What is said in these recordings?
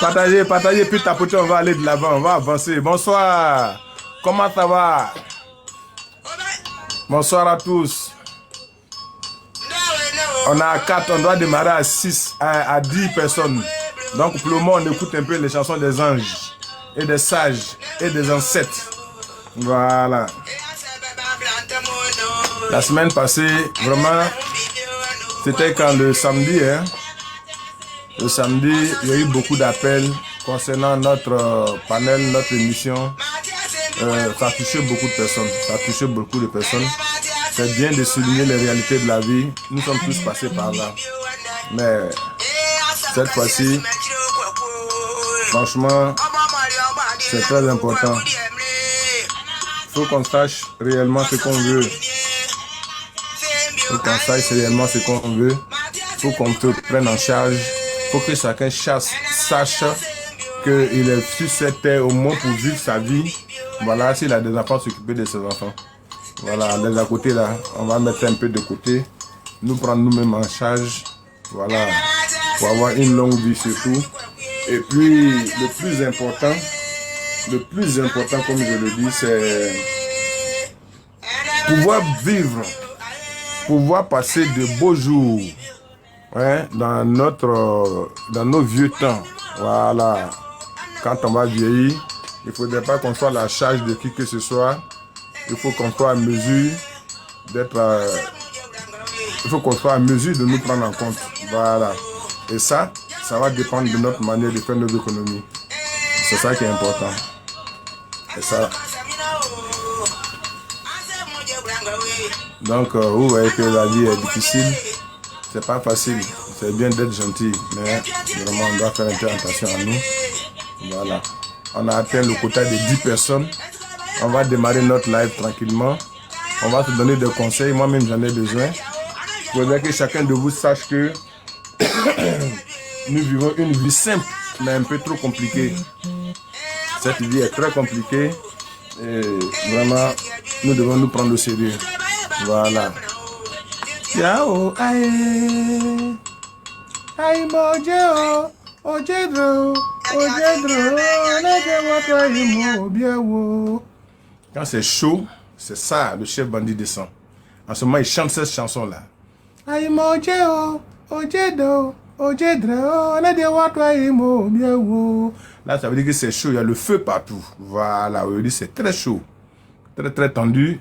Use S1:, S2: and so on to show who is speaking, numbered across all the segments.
S1: Partagez, partagez, puis tapotez, on va aller de l'avant, on va avancer. Bonsoir, comment ça va? Bonsoir à tous. On a 4, on doit démarrer à 6, à 10 personnes. Donc pour le moment, on écoute un peu les chansons des anges, et des sages, et des ancêtres. Voilà. La semaine passée, vraiment, c'était quand le samedi, hein. Le samedi, il y a eu beaucoup d'appels concernant notre panel, notre émission. Ça a touché beaucoup de personnes. Ça a touché beaucoup de personnes. C'est bien de souligner les réalités de la vie. Nous sommes tous passés par là. Mais cette fois-ci, franchement, c'est très important. Il faut qu'on sache réellement ce qu'on veut. Il faut qu'on sache réellement ce qu'on veut. Il faut qu'on te prenne en charge. Il faut que chacun sache qu'il est sur cette terre au moins pour vivre sa vie. Voilà, s'il a des enfants, s'occuper de ses enfants. Voilà, les à côté là, on va mettre un peu de côté. Nous prendre nous-mêmes en charge. Voilà, pour avoir une longue vie surtout. Et puis, le plus important, comme je le dis, c'est pouvoir vivre, pouvoir passer de beaux jours. Ouais, dans nos vieux temps. Voilà. Quand on va vieillir, il ne faudrait pas qu'on soit à la charge de qui que ce soit. Il faut qu'on soit à mesure d'être... il faut qu'on soit à mesure de nous prendre en compte. Voilà. Et ça va dépendre de notre manière de faire nos économies. C'est ça qui est important. Et ça. Donc, vous voyez que la vie est difficile. C'est pas facile, c'est bien d'être gentil, mais vraiment on doit faire un peu attention à nous. Voilà, on a atteint le quota de 10 personnes. On va démarrer notre live tranquillement. On va te donner des conseils, moi-même j'en ai besoin. Il faudrait que chacun de vous sache que nous vivons une vie simple, mais un peu trop compliquée. Cette vie est très compliquée et vraiment nous devons nous prendre au sérieux. Voilà. Yao, aïe, aïe, mojeo, ojedro, quand c'est chaud, c'est ça, le chef bandit descend. En ce moment, il chante cette chanson-là. Aïe, mojeo, ojedro, là, ça veut dire que c'est chaud, il y a le feu partout. Voilà, on dit c'est très chaud, très très tendu,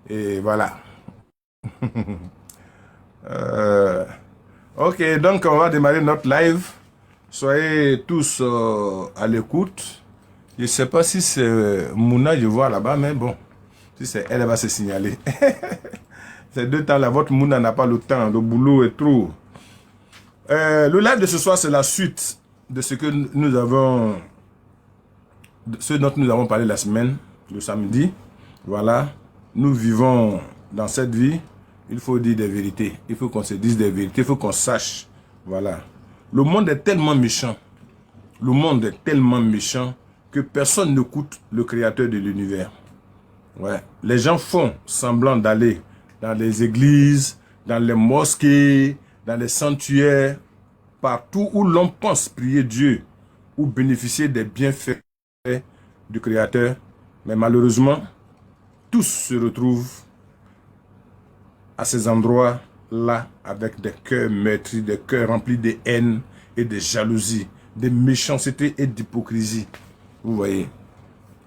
S1: et voilà. Ok, donc on va démarrer notre live. Soyez tous à l'écoute. Je ne sais pas si c'est Mouna, je vois là-bas, mais bon, si c'est elle, elle va se signaler. Ces deux temps-là, votre Mouna n'a pas le temps, le boulot est trop. Le live de ce soir, c'est la suite de ce que nous avons, ce dont nous avons parlé la semaine, le samedi. Voilà, nous vivons dans cette vie. Il faut dire des vérités. Il faut qu'on se dise des vérités. Il faut qu'on sache. Voilà. Le monde est tellement méchant. Le monde est tellement méchant que personne n'écoute le créateur de l'univers. Ouais. Les gens font semblant d'aller dans les églises, dans les mosquées, dans les sanctuaires, partout où l'on pense prier Dieu ou bénéficier des bienfaits du créateur. Mais malheureusement, tous se retrouvent à ces endroits-là, avec des cœurs meurtris, des cœurs remplis de haine et de jalousie, de méchanceté et d'hypocrisie. Vous voyez.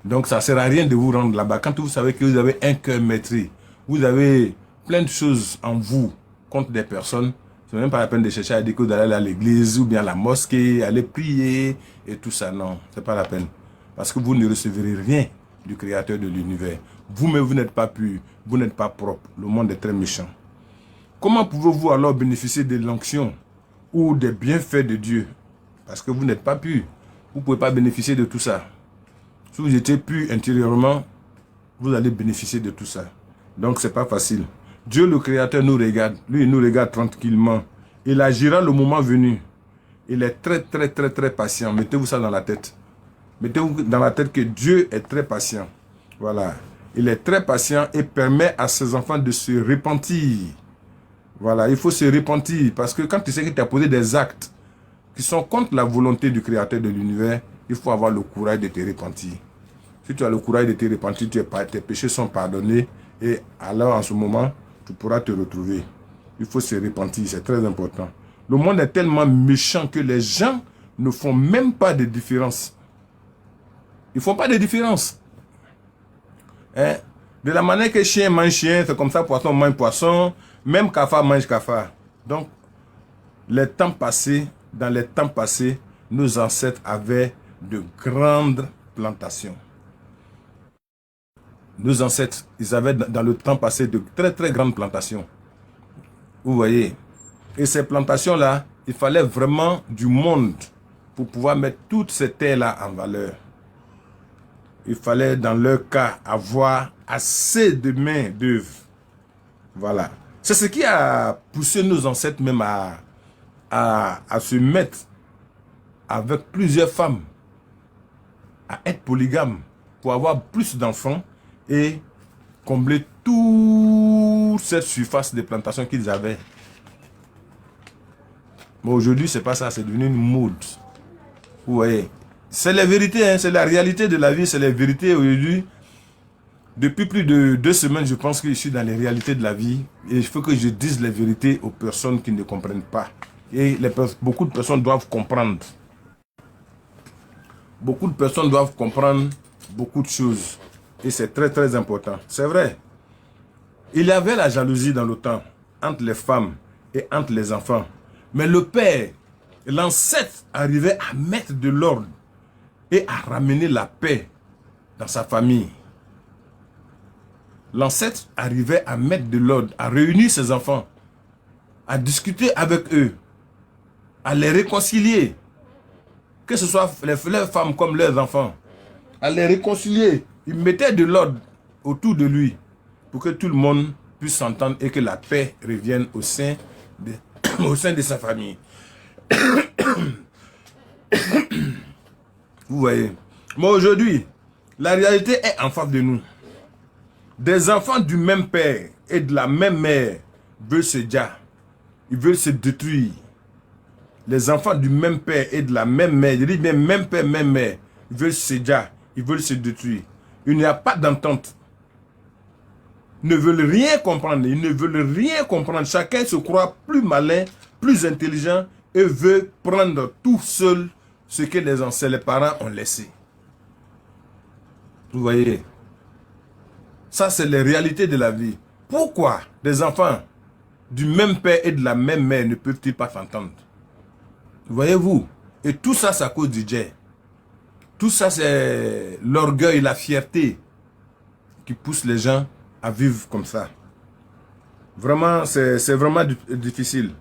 S1: Donc ça ne sert à rien de vous rendre là-bas. Quand vous savez que vous avez un cœur meurtri, vous avez plein de choses en vous contre des personnes, ce n'est même pas la peine de chercher à dire que vous allez à l'église ou bien à la mosquée, aller prier et tout ça. Non, ce n'est pas la peine. Parce que vous ne recevrez rien du créateur de l'univers. Vous-même, vous n'êtes pas pur, vous n'êtes pas propre. Le monde est très méchant. Comment pouvez-vous alors bénéficier de l'onction ou des bienfaits de Dieu? Parce que vous n'êtes pas pur. Vous ne pouvez pas bénéficier de tout ça. Si vous étiez pur intérieurement, vous allez bénéficier de tout ça. Donc, ce n'est pas facile. Dieu, le Créateur, nous regarde. Lui, il nous regarde tranquillement. Il agira le moment venu. Il est très patient. Mettez-vous ça dans la tête. Mettez-vous dans la tête que Dieu est très patient. Voilà. Il est très patient et permet à ses enfants de se repentir. Voilà, il faut se repentir. Parce que quand tu sais que tu as posé des actes qui sont contre la volonté du Créateur de l'univers, il faut avoir le courage de te repentir. Si tu as le courage de te repentir, tes péchés sont pardonnés. Et alors, en ce moment, tu pourras te retrouver. Il faut se repentir, c'est très important. Le monde est tellement méchant que les gens ne font même pas de différence. Ils ne font pas de différence. Hein? De la manière que chien mange chien, c'est comme ça poisson mange poisson, même cafard mange cafard. Donc, dans les temps passés, nos ancêtres avaient de grandes plantations. Nos ancêtres, ils avaient dans le temps passé de très grandes plantations. Vous voyez. Et ces plantations-là, il fallait vraiment du monde pour pouvoir mettre toutes ces terres-là en valeur. Il fallait, dans leur cas, avoir assez de main d'œuvre. Voilà. C'est ce qui a poussé nos ancêtres même à se mettre avec plusieurs femmes, à être polygames, pour avoir plus d'enfants et combler toute cette surface de plantation qu'ils avaient. Mais aujourd'hui, c'est pas ça, c'est devenu une mode. Vous voyez. C'est la vérité, hein, c'est la réalité de la vie, c'est la vérité aujourd'hui. Depuis plus de 2 semaines, je pense que je suis dans les réalités de la vie. Et il faut que je dise la vérité aux personnes qui ne comprennent pas. Et beaucoup de personnes doivent comprendre. Beaucoup de personnes doivent comprendre beaucoup de choses. Et c'est très important. C'est vrai. Il y avait la jalousie dans le temps, entre les femmes et entre les enfants. Mais le père, l'ancêtre, arrivait à mettre de l'ordre et à ramener la paix dans sa famille. L'ancêtre arrivait à mettre de l'ordre, à réunir ses enfants, à discuter avec eux, à les réconcilier, que ce soit leurs femmes comme leurs enfants, à les réconcilier. Il mettait de l'ordre autour de lui pour que tout le monde puisse s'entendre et que la paix revienne au sein de sa famille. Vous voyez. Mais aujourd'hui, la réalité est en face de nous. Des enfants du même père et de la même mère veulent se dire, ils veulent se détruire. Les enfants du même père et de la même mère, je dis bien même père, même mère, ils veulent se dire, ils veulent se détruire. Il n'y a pas d'entente. Ils ne veulent rien comprendre, ils ne veulent rien comprendre. Chacun se croit plus malin, plus intelligent et veut prendre tout seul ce que les parents ont laissé. Vous voyez? Ça, c'est les réalités de la vie. Pourquoi des enfants du même père et de la même mère ne peuvent-ils pas s'entendre? Voyez-vous? Et tout ça, c'est à cause du Dieu. Tout ça, c'est l'orgueil, la fierté qui pousse les gens à vivre comme ça. Vraiment, c'est vraiment difficile.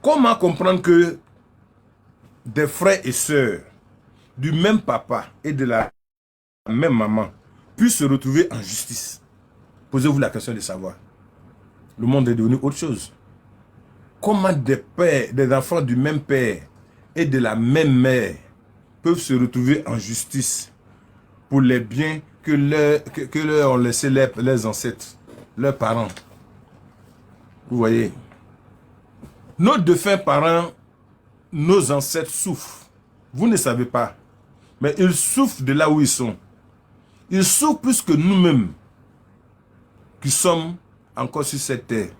S1: Comment comprendre que des frères et sœurs du même papa et de la même maman puissent se retrouver en justice? Posez-vous la question de savoir. Le monde est devenu autre chose. Comment des enfants du même père et de la même mère peuvent se retrouver en justice pour les biens que leur ont laissé leurs ancêtres, leurs parents? Vous voyez, nos défunts parents, nos ancêtres souffrent. Vous ne savez pas, mais ils souffrent de là où ils sont. Ils souffrent plus que nous-mêmes qui sommes encore sur cette terre.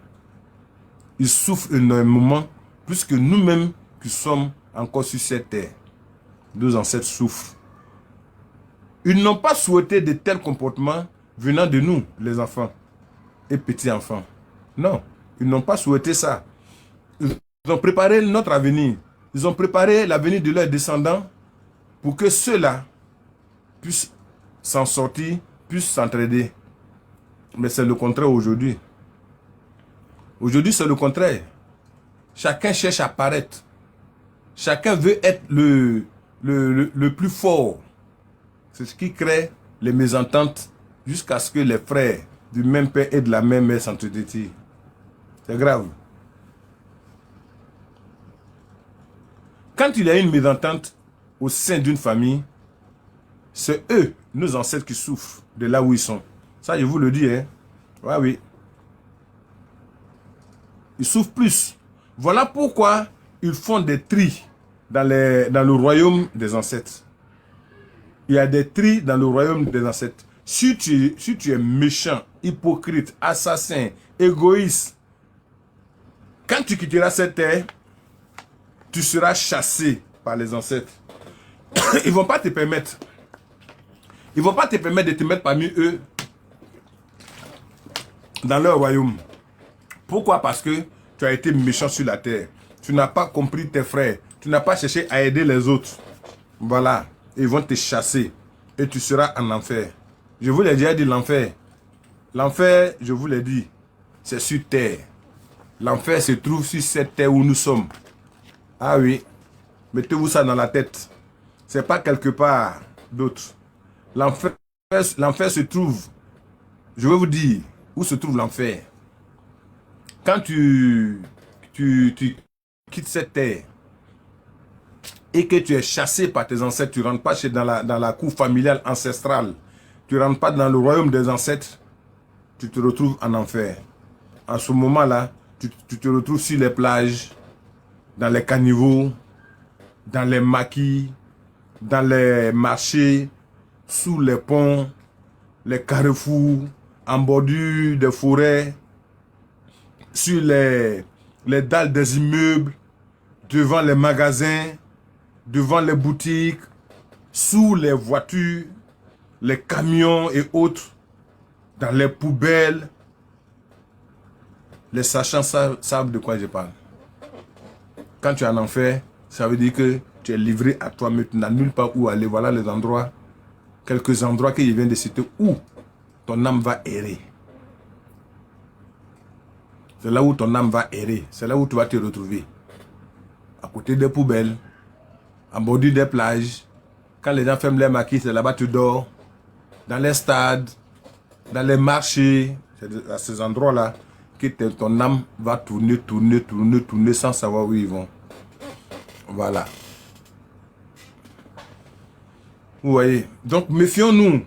S1: Ils souffrent énormément plus que nous-mêmes qui sommes encore sur cette terre. Nos ancêtres souffrent. Ils n'ont pas souhaité de tels comportements venant de nous, les enfants et petits-enfants. Non, ils n'ont pas souhaité ça. Ils ont préparé notre avenir. Ils ont préparé l'avenir de leurs descendants pour que ceux-là puissent s'en sortir, puissent s'entraider. Mais c'est le contraire aujourd'hui. Aujourd'hui, c'est le contraire. Chacun cherche à paraître. Chacun veut être le plus fort. C'est ce qui crée les mésententes jusqu'à ce que les frères du même père et de la même mère s'entretirent. C'est grave. Quand il y a une mésentente au sein d'une famille, c'est eux, nos ancêtres, qui souffrent de là où ils sont. Ça, je vous le dis, hein. Ouais, oui. Ils souffrent plus. Voilà pourquoi ils font des tris dans le royaume des ancêtres. Il y a des tris dans le royaume des ancêtres. Si tu es méchant, hypocrite, assassin, égoïste, quand tu quitteras cette terre, tu seras chassé par les ancêtres. Ils ne vont pas te permettre. Ils ne vont pas te permettre de te mettre parmi eux dans leur royaume. Pourquoi? Parce que tu as été méchant sur la terre. Tu n'as pas compris tes frères. Tu n'as pas cherché à aider les autres. Voilà. Ils vont te chasser. Et tu seras en enfer. Je vous l'ai déjà dit, l'enfer. L'enfer, je vous l'ai dit, c'est sur terre. L'enfer se trouve sur cette terre où nous sommes. Ah oui. Mettez-vous ça dans la tête. C'est pas quelque part d'autre. L'enfer se trouve, je vais vous dire, où se trouve l'enfer. Quand tu quittes cette terre et que tu es chassé par tes ancêtres, tu ne rentres pas dans la cour familiale ancestrale, tu ne rentres pas dans le royaume des ancêtres, tu te retrouves en enfer. En ce moment-là, tu te retrouves sur les plages, dans les caniveaux, dans les maquis, dans les marchés, sous les ponts, les carrefours, en bordure des forêts, sur les dalles des immeubles, devant les magasins, devant les boutiques, sous les voitures, les camions et autres, dans les poubelles. Les sachants savent de quoi je parle. Quand tu es en enfer, ça veut dire que tu es livré à toi-même, tu n'as nulle part où aller. Voilà les endroits, quelques endroits que je viens de citer où ton âme va errer. C'est là où ton âme va errer. C'est là où tu vas te retrouver. À côté des poubelles, en bordure des plages. Quand les gens ferment les maquis, c'est là-bas que tu dors. Dans les stades, dans les marchés. C'est à ces endroits-là que ton âme va tourner sans savoir où ils vont. Voilà. Vous voyez. Donc, méfions-nous.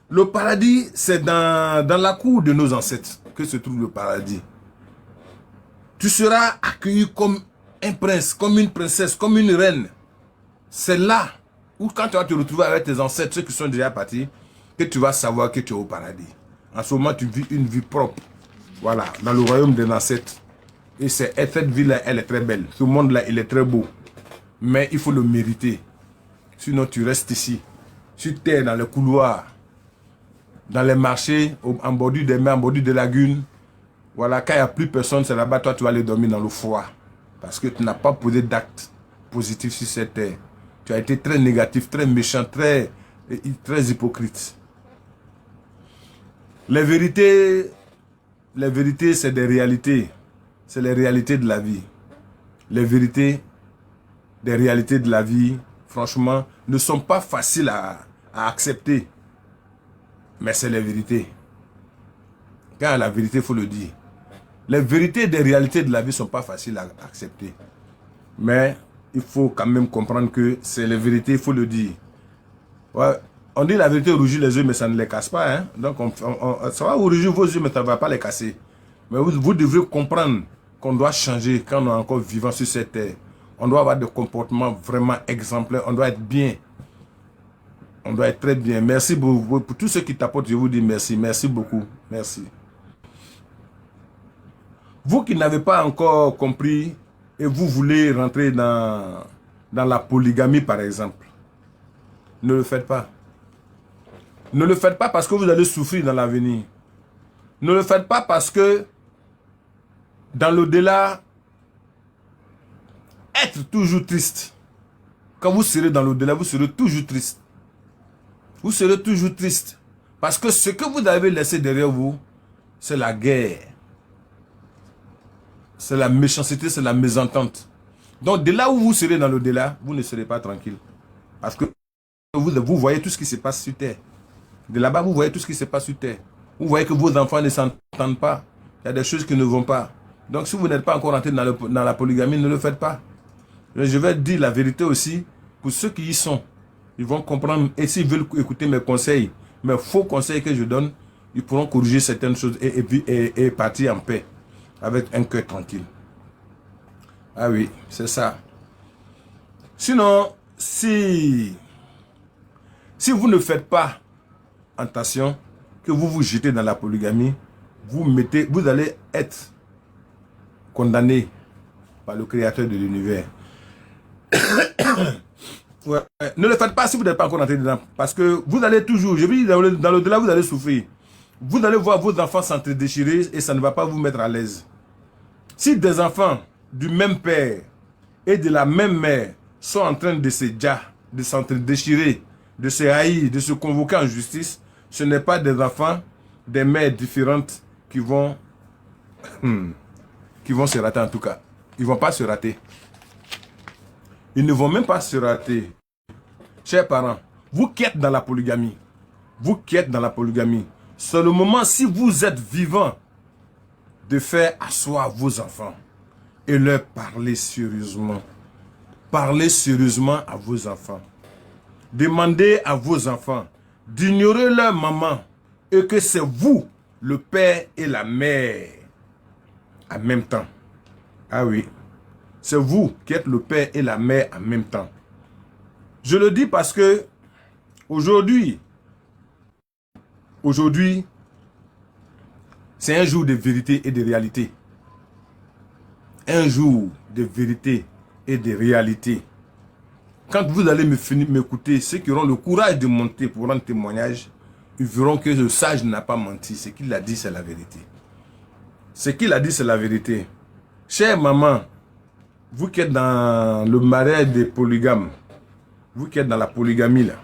S1: Le paradis, c'est dans la cour de nos ancêtres que se trouve le paradis. Tu seras accueilli comme un prince, comme une princesse, comme une reine. C'est là où quand tu vas te retrouver avec tes ancêtres, ceux qui sont déjà partis, que tu vas savoir que tu es au paradis. En ce moment, tu vis une vie propre. Voilà, dans le royaume des ancêtres. Et cette vie-là, elle est très belle. Ce monde-là, il est très beau. Mais il faut le mériter. Sinon, tu restes ici. Sur terre, dans les couloirs, dans les marchés, en bordure des mers, en bordure des lagunes. Voilà, quand il n'y a plus personne, c'est là-bas, toi, tu vas aller dormir dans le froid. Parce que tu n'as pas posé d'actes positifs sur cette terre. Tu as été très négatif, très méchant, très hypocrite. Les vérités, c'est des réalités. C'est les réalités de la vie. Les vérités, des réalités de la vie, franchement, ne sont pas faciles à accepter. Mais c'est les vérités. Quand la vérité, il faut le dire. Les vérités des réalités de la vie ne sont pas faciles à accepter. Mais il faut quand même comprendre que c'est les vérités, il faut le dire. Ouais, on dit la vérité rougit les yeux, mais ça ne les casse pas. Hein? Donc, ça va rougir vos yeux, mais ça ne va pas les casser. Mais vous devrez comprendre qu'on doit changer quand on est encore vivant sur cette terre. On doit avoir des comportements vraiment exemplaires. On doit être bien. On doit être très bien. Merci beaucoup. Pour tous ceux qui t'apportent, je vous dis merci. Merci beaucoup. Merci. Vous qui n'avez pas encore compris et vous voulez rentrer dans la polygamie, par exemple, ne le faites pas. Ne le faites pas parce que vous allez souffrir dans l'avenir. Ne le faites pas parce que dans l'au-delà, être toujours triste. Quand vous serez dans l'au-delà, vous serez toujours triste. Vous serez toujours triste. Parce que ce que vous avez laissé derrière vous, c'est la guerre. C'est la méchanceté, c'est la mésentente. Donc de là où vous serez dans l'au-delà, vous ne serez pas tranquille. Parce que vous voyez tout ce qui se passe sur terre. De là-bas, vous voyez tout ce qui se passe sur terre. Vous voyez que vos enfants ne s'entendent pas. Il y a des choses qui ne vont pas. Donc si vous n'êtes pas encore rentré dans la polygamie, ne le faites pas. Je vais dire la vérité aussi pour ceux qui y sont. Ils vont comprendre. Et s'ils veulent écouter mes conseils, mes faux conseils que je donne, ils pourront corriger certaines choses et partir en paix. Avec un cœur tranquille. Ah oui, c'est ça. Sinon, si vous ne faites pas attention, que vous vous jetez dans la polygamie, vous allez être condamné par le créateur de l'univers. Ouais. Ne le faites pas si vous n'êtes pas encore entré dedans. Parce que vous allez toujours, je vous dis, dans l'au-delà, vous allez souffrir. Vous allez voir vos enfants s'entre-déchirer et ça ne va pas vous mettre à l'aise. Si des enfants du même père et de la même mère sont en train de s'entre-déchirer, de se haïr, de se convoquer en justice, ce n'est pas des enfants des mères différentes qui vont se rater en tout cas. Ils ne vont pas se rater. Ils ne vont même pas se rater. Chers parents, vous qui êtes dans la polygamie, c'est le moment, si vous êtes vivant, de faire asseoir vos enfants et leur parler sérieusement. Parlez sérieusement à vos enfants. Demandez à vos enfants d'ignorer leur maman et que c'est vous, le père et la mère, en même temps. Ah oui, c'est vous qui êtes le père et la mère en même temps. Je le dis parce que aujourd'hui, c'est un jour de vérité et de réalité. Un jour de vérité et de réalité. Quand vous allez m'écouter, ceux qui auront le courage de monter pour rendre témoignage, ils verront que le sage n'a pas menti. Ce qu'il a dit, c'est la vérité. Ce qu'il a dit, c'est la vérité. Chère maman, vous qui êtes dans le mariage des polygames, vous qui êtes dans la polygamie là,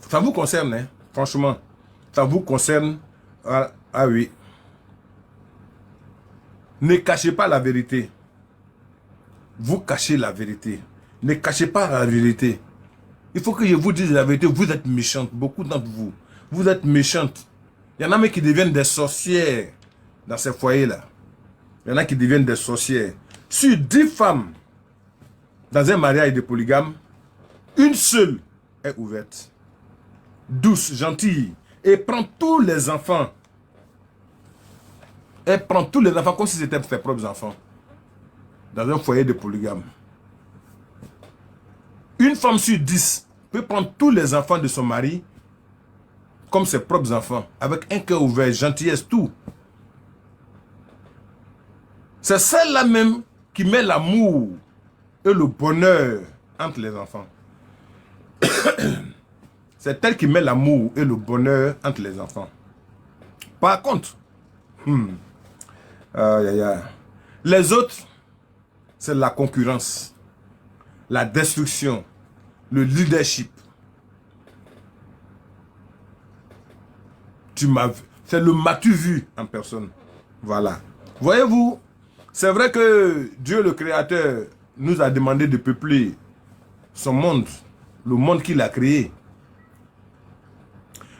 S1: ça vous concerne, hein? Franchement, ça vous concerne. Ah oui. Ne cachez pas la vérité. Vous cachez la vérité. Ne cachez pas la vérité. Il faut que je vous dise la vérité. Vous êtes méchantes, beaucoup d'entre vous. Vous êtes méchantes. Il y en a même qui deviennent des sorcières dans ces foyers-là. Il y en a qui deviennent des sorcières. Sur 10 femmes dans un mariage de polygame, une seule est ouverte. Douce, gentille, et prend tous les enfants. Elle prend tous les enfants comme si c'était ses propres enfants. Dans un foyer de polygame. Une femme sur 10 peut prendre tous les enfants de son mari comme ses propres enfants, avec un cœur ouvert, gentillesse, tout. C'est celle-là même qui met l'amour et le bonheur entre les enfants. C'est elle qui met l'amour et le bonheur entre les enfants. Par contre, les autres, c'est la concurrence, la destruction, le leadership. C'est le m'as-tu vu en personne. Voilà. Voyez-vous, c'est vrai que Dieu le Créateur nous a demandé de peupler son monde, le monde qu'il a créé.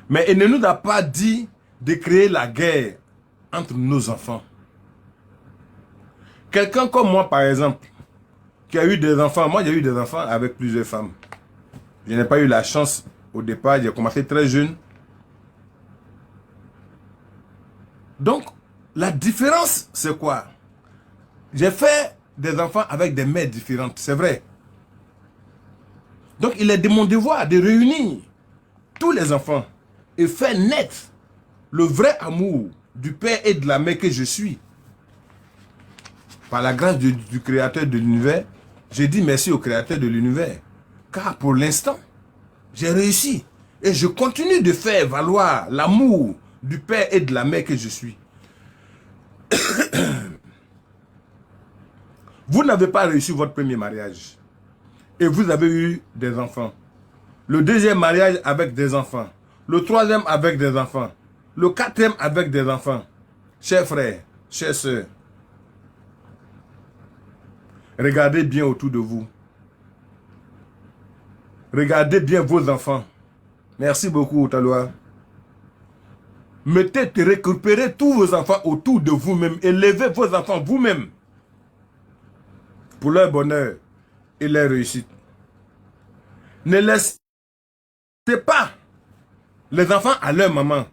S1: Mais il ne nous a pas dit de créer la guerre entre nos enfants. Quelqu'un comme moi, par exemple, qui a eu des enfants, moi j'ai eu des enfants avec plusieurs femmes. Je n'ai pas eu la chance au départ, j'ai commencé très jeune. Donc, la différence, c'est quoi? J'ai fait des enfants avec des mères différentes, c'est vrai. Donc, il est de mon devoir de réunir tous les enfants et faire naître le vrai amour du père et de la mère que je suis. Par la grâce du créateur de l'univers, j'ai dit merci au créateur de l'univers. Car pour l'instant, j'ai réussi. Et je continue de faire valoir l'amour du père et de la mère que je suis. Vous n'avez pas réussi votre premier mariage. Et vous avez eu des enfants. Le deuxième mariage avec des enfants. Le troisième avec des enfants. Le quatrième avec des enfants. Chers frères, chères sœurs, regardez bien autour de vous. Regardez bien vos enfants. Merci beaucoup, Taloa. Mettez, récupérez tous vos enfants autour de vous-même. Élevez vos enfants vous-même. Pour leur bonheur et leur réussite. Ne laissez pas les enfants à leur maman.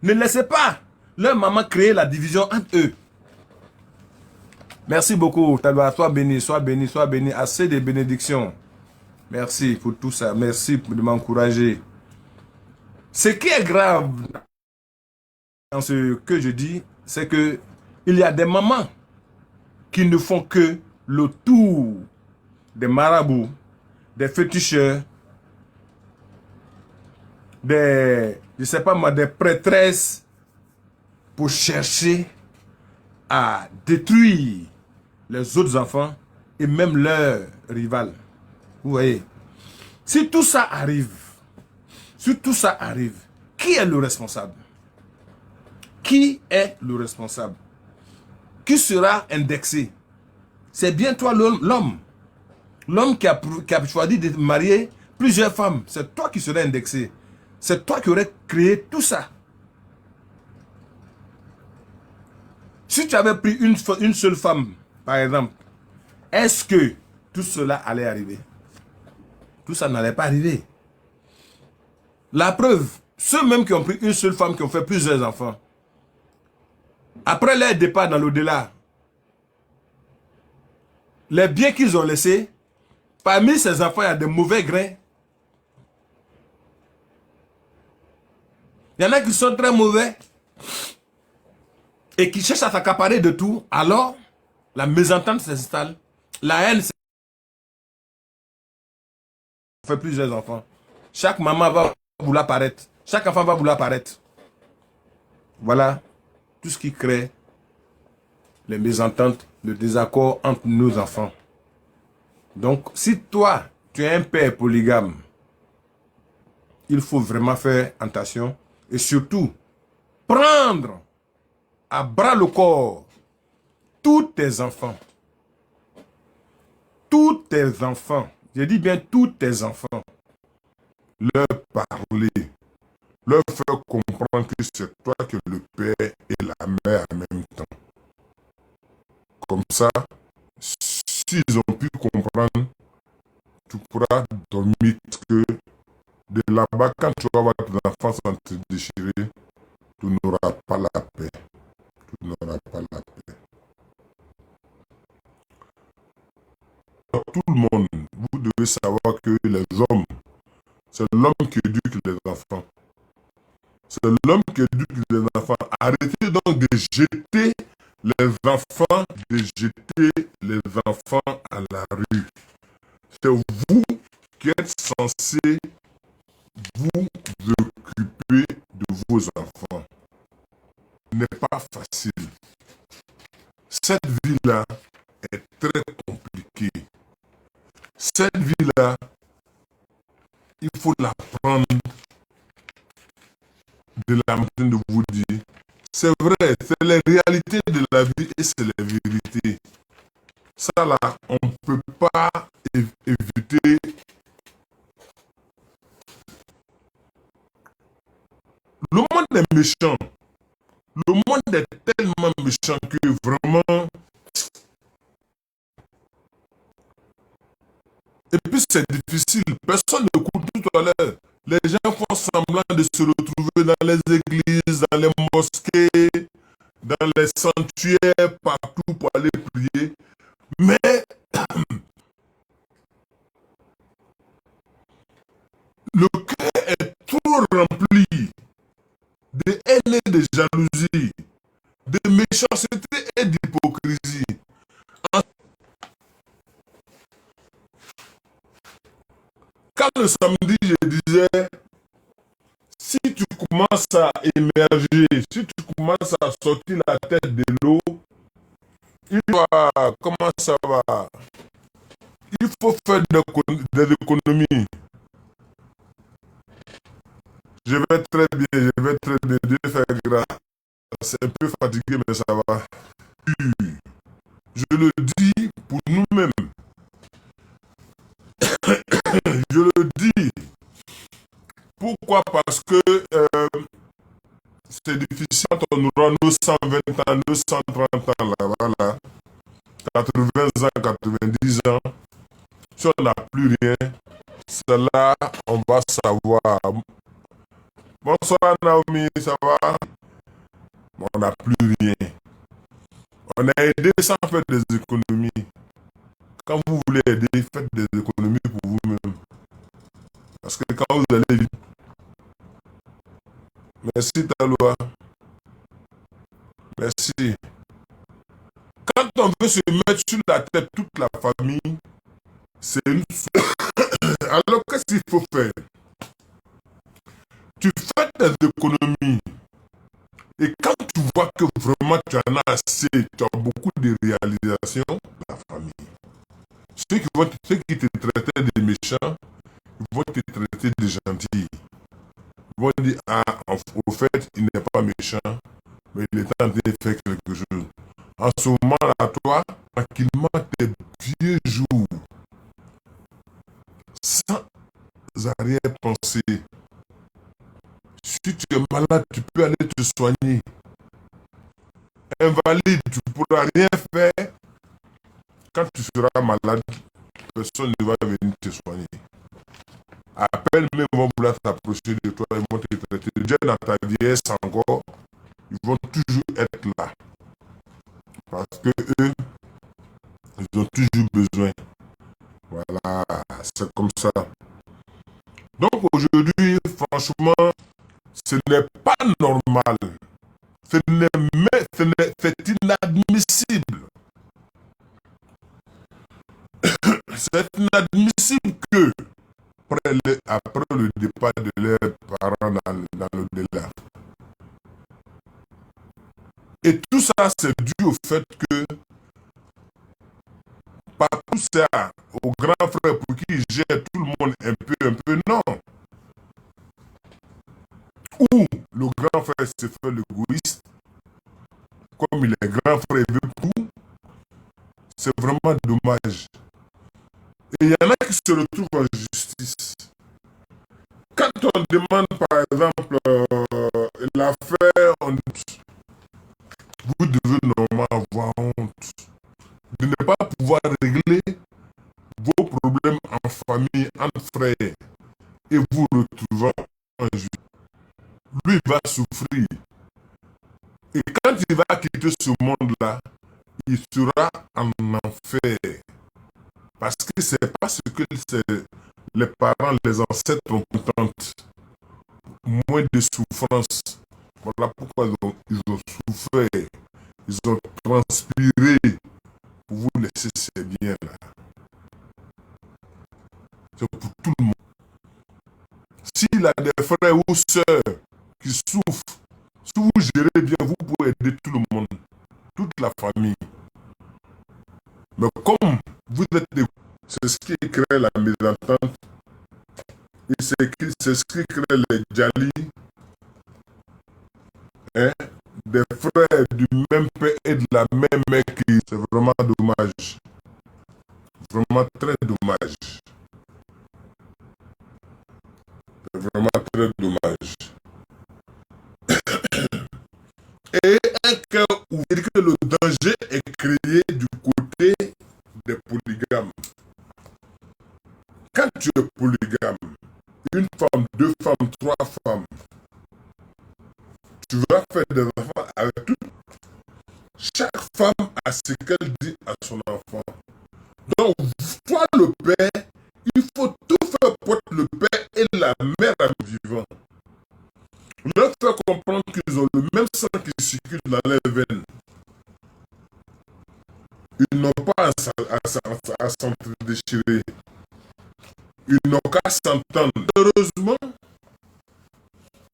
S1: Ne laissez pas leur maman créer la division entre eux. Merci beaucoup. Sois béni, sois béni, sois béni. Assez de bénédictions. Merci pour tout ça. Merci de m'encourager. Ce qui est grave dans ce que je dis, c'est que il y a des mamans qui ne font que le tour des marabouts, des féticheurs, des, je sais pas moi, des prêtresses pour chercher à détruire les autres enfants et même leurs rivales. Vous voyez, si tout ça arrive, qui est le responsable? Qui est le responsable? Qui sera indexé? C'est bien toi l'homme. L'homme qui a choisi de marier plusieurs femmes. C'est toi qui serais indexé. C'est toi qui aurais créé tout ça. Si tu avais pris une seule femme, par exemple, est-ce que tout cela allait arriver? Tout ça n'allait pas arriver. La preuve, ceux même qui ont pris une seule femme, qui ont fait plusieurs enfants, après leur départ dans l'au-delà, les biens qu'ils ont laissés, parmi ces enfants, il y a des mauvais grains. Il y en a qui sont très mauvais et qui cherchent à s'accaparer de tout. Alors, la mésentente s'installe, la haine s'installe. On fait plusieurs enfants. Chaque maman va vouloir paraître. Chaque enfant va vouloir paraître. Voilà tout ce qui crée les mésententes, le désaccord entre nos enfants. Donc, si toi, tu es un père polygame, il faut vraiment faire attention et surtout prendre à bras le corps tous tes enfants. Tous tes enfants, je dis bien tous tes enfants, leur parler, leur faire comprendre que c'est toi que le père et la mère en même temps. Comme ça, s'ils ont pu comprendre, tu pourras dormir que de là-bas, quand tu vas voir tes enfants sans te déchirer, tu n'auras pas la paix. Tu n'auras pas la paix. Tout le monde, vous devez savoir que les hommes, c'est l'homme qui éduque les enfants. C'est l'homme qui éduque les enfants. Arrêtez donc de jeter les enfants, à la rue. C'est vous qui êtes censés vous occuper de vos enfants. Ce n'est pas facile. Cette vie-là est très compliquée. Cette vie-là, il faut la prendre de la main de vous dire. C'est vrai, c'est les réalités de la vie et c'est les vérités. Ça là, on ne peut pas éviter. Le monde est méchant. Le monde est tellement méchant que vraiment... Et puis c'est difficile. Personne n'écoute tout à l'heure. Les gens font semblant de se retrouver dans les églises, dans les mosquées, dans les sanctuaires, partout pour aller prier. Mais le cœur est trop rempli de haine et de jalousie, de méchanceté et d'hypocrisie. Quand le samedi, je disais, si tu commences à émerger, si tu commences à sortir la tête de l'eau, il va, comment ça va? Il faut faire des économies. Je vais très bien, Dieu fait grâce. C'est un peu fatigué, mais ça va. Je le dis pour nous-mêmes. Je le dis. Pourquoi? Parce que c'est difficile quand on aura nos 120 ans, nos 130 ans là-bas, là, 80 ans, 90 ans. Si on n'a plus rien, c'est là on va savoir. Bonsoir Naomi, ça va? On n'a plus rien. On a aidé sans faire des économies. Quand vous voulez aider, faites des économies pour vous-même. Parce que quand vous allez vite. Merci Taloua. Merci. Quand on veut se mettre sur la tête toute la famille, c'est une... Alors qu'est-ce qu'il faut faire? Tu fais des économies. Et quand tu vois que vraiment tu en as assez, tu as beaucoup de réalisations, la famille. Ceux qui te traitaient des méchants, ils vont te traiter de gentils. Ils vont dire, ah, au fait, il n'est pas méchant, mais il est en train de faire quelque chose. En ce moment-là, toi, tranquillement, tes vieux jours, sans arrière-pensée. Si tu es malade, tu peux aller te soigner. Invalide, tu ne pourras rien faire. Quand tu seras malade, personne ne va venir te soigner. Appelle même, ils vont vouloir t'approcher de toi, ils vont te traiter. Déjà dans ta vieillesse encore, ils vont toujours être là. Parce que eux, ils ont toujours besoin. Voilà, c'est comme ça. Donc aujourd'hui, franchement, ce n'est pas normal. C'est inadmissible. C'est inadmissible que, après le départ de leurs parents dans l'au-delà. Et tout ça, c'est dû au fait que, pas tout ça, au grand frère pour qui il gère tout le monde un peu, non. Ou le grand frère se fait l'égoïste, comme il est grand frère et veut tout, c'est vraiment dommage. Et il y en a qui se retrouvent en justice. Quand on demande, par exemple, l'affaire, vous devez normalement avoir honte de ne pas pouvoir régler vos problèmes en famille, entre frères, et vous retrouvant en justice. Lui va souffrir. Et quand il va quitter ce monde-là, il sera en enfer. Parce que c'est parce que les parents, les ancêtres ont contente. Moins de souffrance. Voilà pourquoi ils ont souffert. Ils ont transpiré pour vous laisser ces biens-là. C'est pour tout le monde. S'il a des frères ou sœurs qui souffrent, si vous gérez bien, vous pouvez aider tout le monde, toute la famille. Mais comme vous êtes des... C'est ce qui crée la mésentente. Et c'est ce qui crée les djalis. Hein? Des frères du même père et de la même mère qui... C'est vraiment dommage. Vraiment très dommage. C'est vraiment très dommage. Et un cas où il dit que le danger est créé du côté des polygames. Quand tu es polygame, une femme, deux femmes, trois femmes, tu vas faire des enfants avec tout. Chaque femme a ce qu'elle dit à son enfant. Donc, toi le père, il faut tout faire pour le père et la mère en vivant. Leur faire comprendre qu'ils ont le même sang qui circule dans les veines. Ils n'ont pas à s'entre-déchirer. Ils n'ont qu'à s'entendre. Heureusement,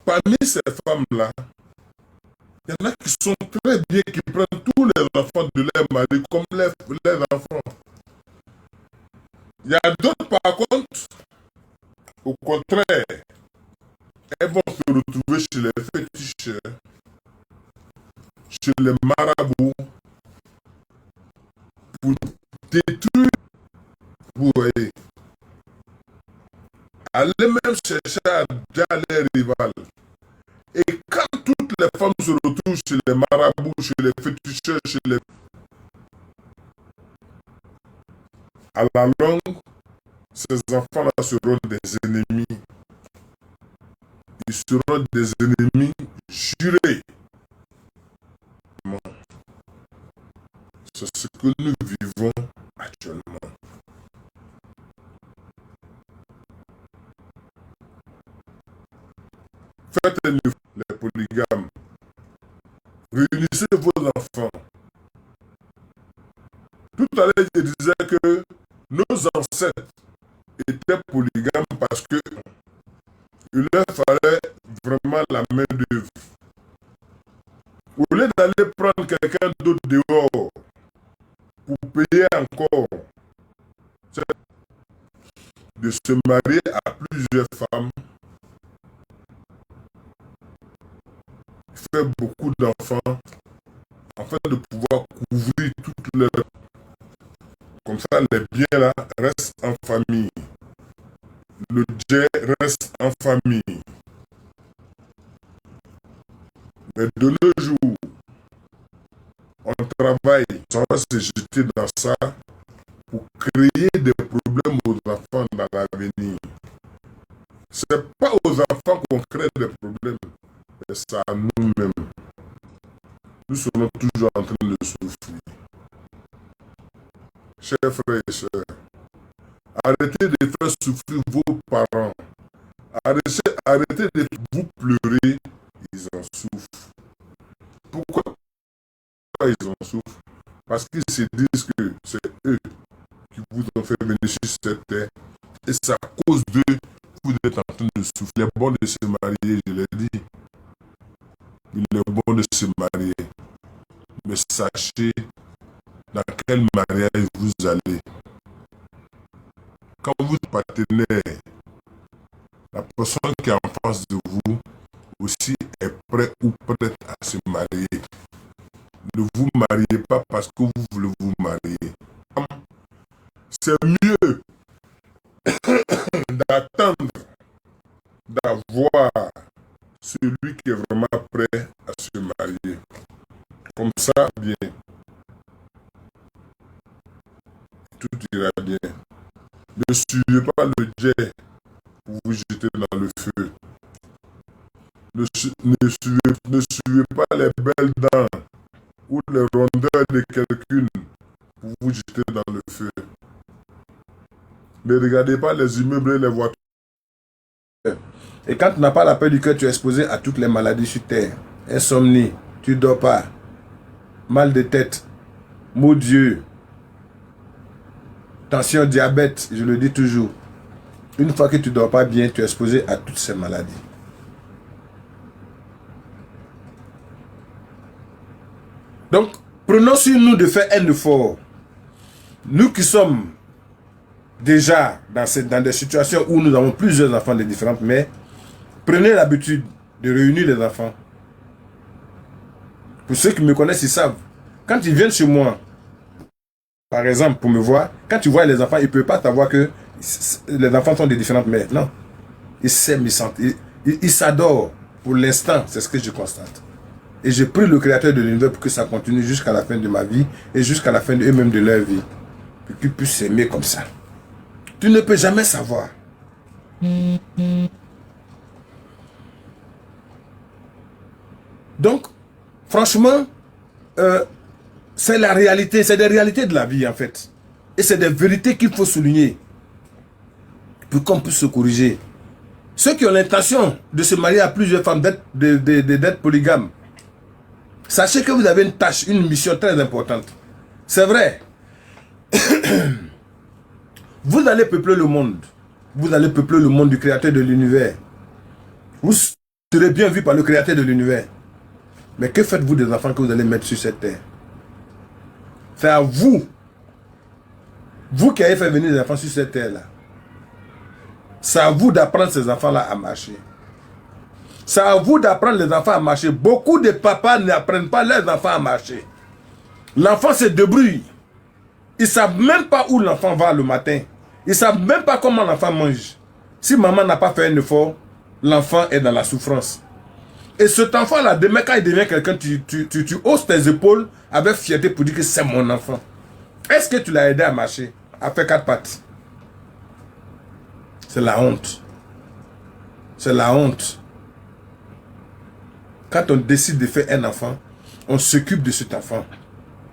S1: parmi ces femmes-là, il y en a qui sont très bien, qui prennent tous les enfants de leur mari comme leurs enfants. Il y a d'autres, par contre, au contraire, elles vont se retrouver chez les féticheurs, chez les marabouts, pour détruire, vous voyez. Aller même chercher à déjà les rivales. Et quand toutes les femmes femmes se retrouvent chez les marabouts, chez les féticheurs, chez les... À la longue, ces enfants-là seront des ennemis. Ils seront des ennemis jurés. C'est ce que nous vivons actuellement. Faites les polygames. Réunissez vos enfants. Tout à l'heure, je disais que nos ancêtres étaient polygames parce que il leur fallait vraiment la main d'œuvre. Au lieu d'aller prendre quelqu'un d'autre dehors pour payer encore, de se marier à plusieurs femmes, faire beaucoup d'enfants, afin de pouvoir couvrir toutes leurs... Comme ça, les biens là restent en famille. Le jet reste en famille. Mais de nos jours, on travaille, on va se jeter dans ça pour créer des problèmes aux enfants dans l'avenir. C'est pas aux enfants qu'on crée des problèmes, mais c'est à nous-mêmes. Nous serons toujours en train de souffrir. Chers frères et sœurs, arrêtez de faire souffrir vos parents. Arrêtez de vous pleurer, ils en souffrent. Pourquoi ils en souffrent? Parce qu'ils se disent que c'est eux qui vous ont fait venir sur cette terre. Et c'est à cause d'eux que vous êtes en train de souffrir. Il est bon de se marier, je l'ai dit. Il est bon de se marier. Mais sachez dans quel mariage vous allez. Quand vous êtes partenaire, la personne qui est en face de vous aussi est prêt ou prête à se marier. Ne vous mariez pas parce que vous voulez vous marier. C'est mieux d'attendre, d'avoir celui qui est vraiment prêt à se marier. Comme ça, bien. Tout ira bien. Ne suivez pas le jet pour vous jeter dans le feu. Ne suivez pas les belles dents ou les rondeurs de quelqu'un pour vous jeter dans le feu. Ne regardez pas les immeubles et les voitures. Et quand tu n'as pas la paix du cœur, tu es exposé à toutes les maladies sur terre. Insomnie, tu ne dors pas. Mal de tête, maux d'yeux, tension, diabète, je le dis toujours. Une fois que tu ne dors pas bien, tu es exposé à toutes ces maladies. Donc, prenons sur nous de faire un effort. Nous qui sommes déjà dans des situations où nous avons plusieurs enfants de différentes mères, prenez l'habitude de réunir les enfants. Pour ceux qui me connaissent, ils savent. Quand ils viennent chez moi, par exemple, pour me voir, quand tu vois les enfants, ils ne peuvent pas savoir que les enfants sont de différentes mères. Non. Ils s'aiment, ils s'adorent. Pour l'instant, c'est ce que je constate. Et je prie le Créateur de l'univers pour que ça continue jusqu'à la fin de ma vie et jusqu'à la fin d'eux-mêmes de leur vie. Pour qu'ils puissent s'aimer comme ça. Tu ne peux jamais savoir. Donc, franchement, c'est la réalité, c'est des réalités de la vie en fait. Et c'est des vérités qu'il faut souligner pour qu'on puisse se corriger. Ceux qui ont l'intention de se marier à plusieurs femmes, d'être polygames, sachez que vous avez une tâche, une mission très importante. C'est vrai. Vous allez peupler le monde. Vous allez peupler le monde du Créateur de l'univers. Vous serez bien vu par le Créateur de l'univers. Mais que faites-vous des enfants que vous allez mettre sur cette terre? C'est à vous. Vous qui avez fait venir les enfants sur cette terre-là. C'est à vous d'apprendre ces enfants-là à marcher. C'est à vous d'apprendre les enfants à marcher. Beaucoup de papas n'apprennent pas leurs enfants à marcher. L'enfant se débrouille. Ils ne savent même pas où l'enfant va le matin. Ils ne savent même pas comment l'enfant mange. Si maman n'a pas fait un effort, l'enfant est dans la souffrance. Et cet enfant-là, demain, quand il devient quelqu'un, tu hausses tes épaules avec fierté pour dire que c'est mon enfant. Est-ce que tu l'as aidé à marcher, à faire 4 pattes? C'est la honte. C'est la honte. Quand on décide de faire un enfant, on s'occupe de cet enfant.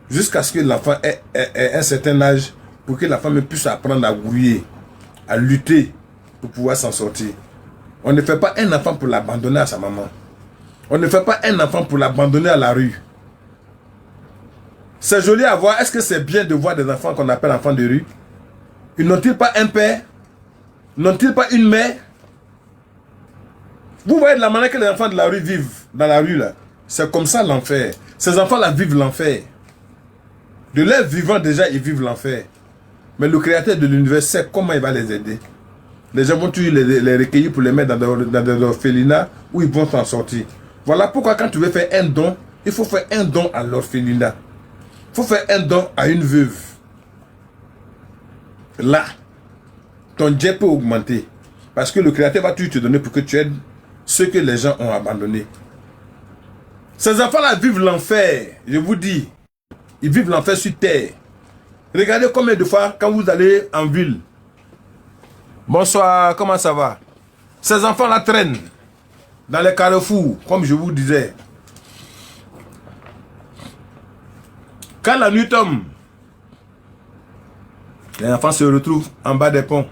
S1: Jusqu'à ce que l'enfant ait un certain âge pour que la femme puisse apprendre à grouiller, à lutter pour pouvoir s'en sortir. On ne fait pas un enfant pour l'abandonner à sa maman. On ne fait pas un enfant pour l'abandonner à la rue. C'est joli à voir. Est-ce que c'est bien de voir des enfants qu'on appelle enfants de rue? Ils n'ont-ils pas un père? N'ont-ils pas une mère? Vous voyez de la manière que les enfants de la rue vivent dans la rue là. C'est comme ça l'enfer. Ces enfants-là vivent l'enfer. De leur vivant déjà, ils vivent l'enfer. Mais le créateur de l'univers sait comment il va les aider. Les gens vont toujours les recueillir pour les mettre dans des orphelinats où ils vont s'en sortir. Voilà pourquoi quand tu veux faire un don, il faut faire un don à l'orphelinat. Il faut faire un don à une veuve. Là, ton jet peut augmenter. Parce que le créateur va toujours te donner pour que tu aides ceux que les gens ont abandonnés. Ces enfants-là vivent l'enfer, je vous dis. Ils vivent l'enfer sur terre. Regardez combien de fois, quand vous allez en ville. Bonsoir, comment ça va? Ces enfants-là traînent dans les carrefours, comme je vous disais. Quand la nuit tombe, les enfants se retrouvent en bas des ponts.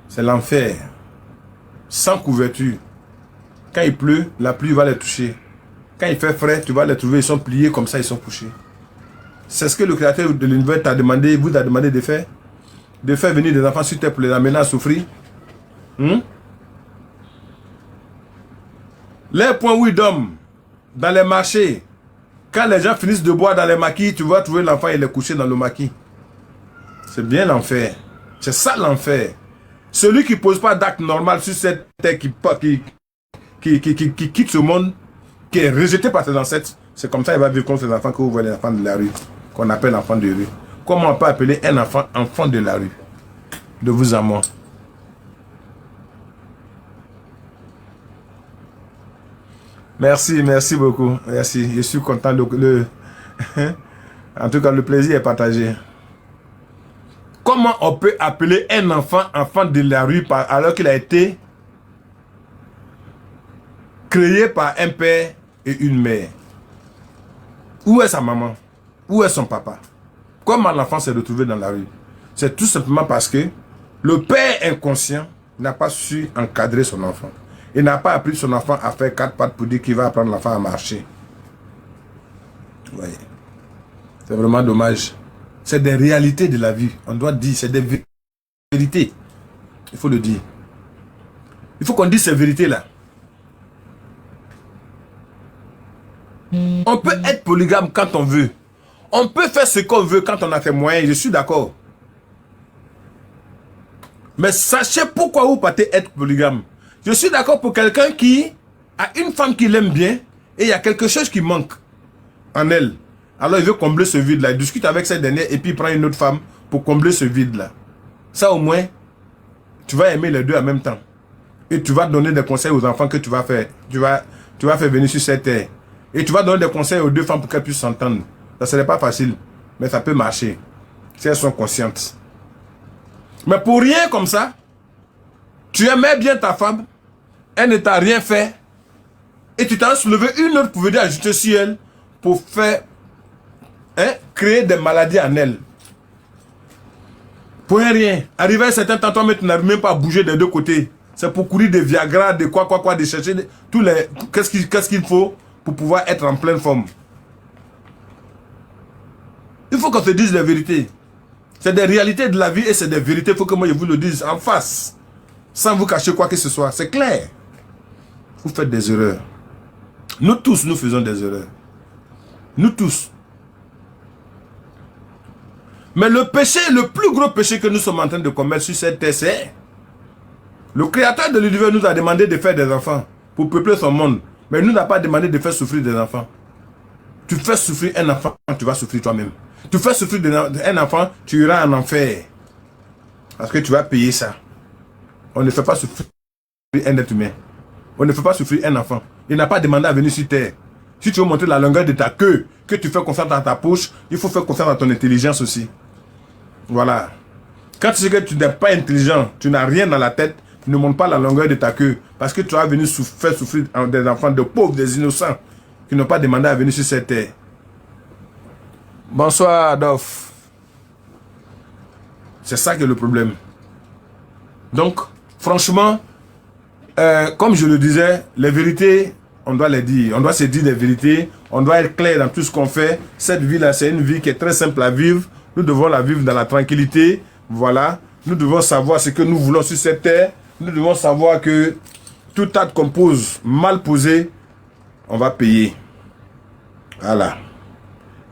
S1: C'est l'enfer. Sans couverture. Quand il pleut, la pluie va les toucher. Quand il fait frais, tu vas les trouver, ils sont pliés comme ça, ils sont couchés. C'est ce que le créateur de l'univers t'a demandé, vous a demandé de faire. De faire venir des enfants sur terre pour les amener à souffrir. Les points où ils dorment, dans les marchés, quand les gens finissent de boire dans les maquis, tu vas trouver l'enfant, il est couché dans le maquis. C'est bien l'enfer. C'est ça l'enfer. Celui qui ne pose pas d'acte normal sur cette terre qui quitte ce monde, qui est rejeté par ses ancêtres, c'est comme ça qu'il va vivre comme ces enfants que vous voyez, les enfants de la rue, qu'on appelle enfants de rue. Comment on peut appeler un enfant enfant de la rue? De vous à moi. Merci, merci beaucoup. Merci. Je suis content en tout cas, le plaisir est partagé. Comment on peut appeler un enfant enfant de la rue alors qu'il a été créé par un père et une mère? Où est sa maman? Où est son papa? Comment l'enfant s'est retrouvé dans la rue? C'est tout simplement parce que le père inconscient n'a pas su encadrer son enfant. Il n'a pas appris son enfant à faire 4 pattes pour dire qu'il va apprendre l'enfant à marcher. Vous voyez. C'est vraiment dommage. C'est des réalités de la vie. On doit dire, c'est des vérités. Il faut le dire. Il faut qu'on dise ces vérités-là. On peut être polygame quand on veut. On peut faire ce qu'on veut quand on a fait moyen. Je suis d'accord. Mais sachez pourquoi vous partez être polygame. Je suis d'accord pour quelqu'un qui a une femme qu'il aime bien et il y a quelque chose qui manque en elle. Alors il veut combler ce vide-là. Il discute avec cette dernière et puis il prend une autre femme pour combler ce vide-là. Ça au moins, tu vas aimer les deux en même temps. Et tu vas donner des conseils aux enfants que tu vas faire. Tu vas faire venir sur cette terre. Et tu vas donner des conseils aux deux femmes pour qu'elles puissent s'entendre. Ça ne serait pas facile, mais ça peut marcher. Si elles sont conscientes. Mais pour rien comme ça, tu aimais bien ta femme, elle ne t'a rien fait, et tu t'as soulevé une autre pour venir ajouter sur elle, pour faire, créer des maladies en elle. Pour rien. Arrivé à un certain temps, toi, tu n'arrives même pas à bouger des deux côtés. C'est pour courir des Viagra, de quoi, de chercher tous les... Qu'est-ce qu'il faut pour pouvoir être en pleine forme. Il faut qu'on se dise la vérité. C'est des réalités de la vie et c'est des vérités. Il faut que moi je vous le dise en face. Sans vous cacher quoi que ce soit. C'est clair. Vous faites des erreurs. Nous tous, nous faisons des erreurs. Nous tous. Mais le péché, le plus gros péché que nous sommes en train de commettre sur cette terre, c'est... Le créateur de l'univers nous a demandé de faire des enfants pour peupler son monde. Mais il nous n'a pas demandé de faire souffrir des enfants. Tu fais souffrir un enfant, tu vas souffrir toi-même. Tu fais souffrir un enfant, tu iras en enfer. Parce que tu vas payer ça. On ne fait pas souffrir un être humain. On ne fait pas souffrir un enfant. Il n'a pas demandé à venir sur terre. Si tu veux montrer la longueur de ta queue, que tu fais confiance dans ta poche, il faut faire confiance dans ton intelligence aussi. Voilà. Quand tu sais que tu n'es pas intelligent, tu n'as rien dans la tête, ne montre pas la longueur de ta queue. Parce que tu vas venir faire souffrir des enfants, de pauvres, des innocents, qui n'ont pas demandé à venir sur cette terre. Bonsoir, Adolphe. C'est ça qui est le problème. Donc, franchement, comme je le disais, les vérités, on doit les dire. On doit se dire les vérités. On doit être clair dans tout ce qu'on fait. Cette vie-là, c'est une vie qui est très simple à vivre. Nous devons la vivre dans la tranquillité. Voilà. Nous devons savoir ce que nous voulons sur cette terre. Nous devons savoir que tout acte qu'on pose, mal posé, on va payer. Voilà.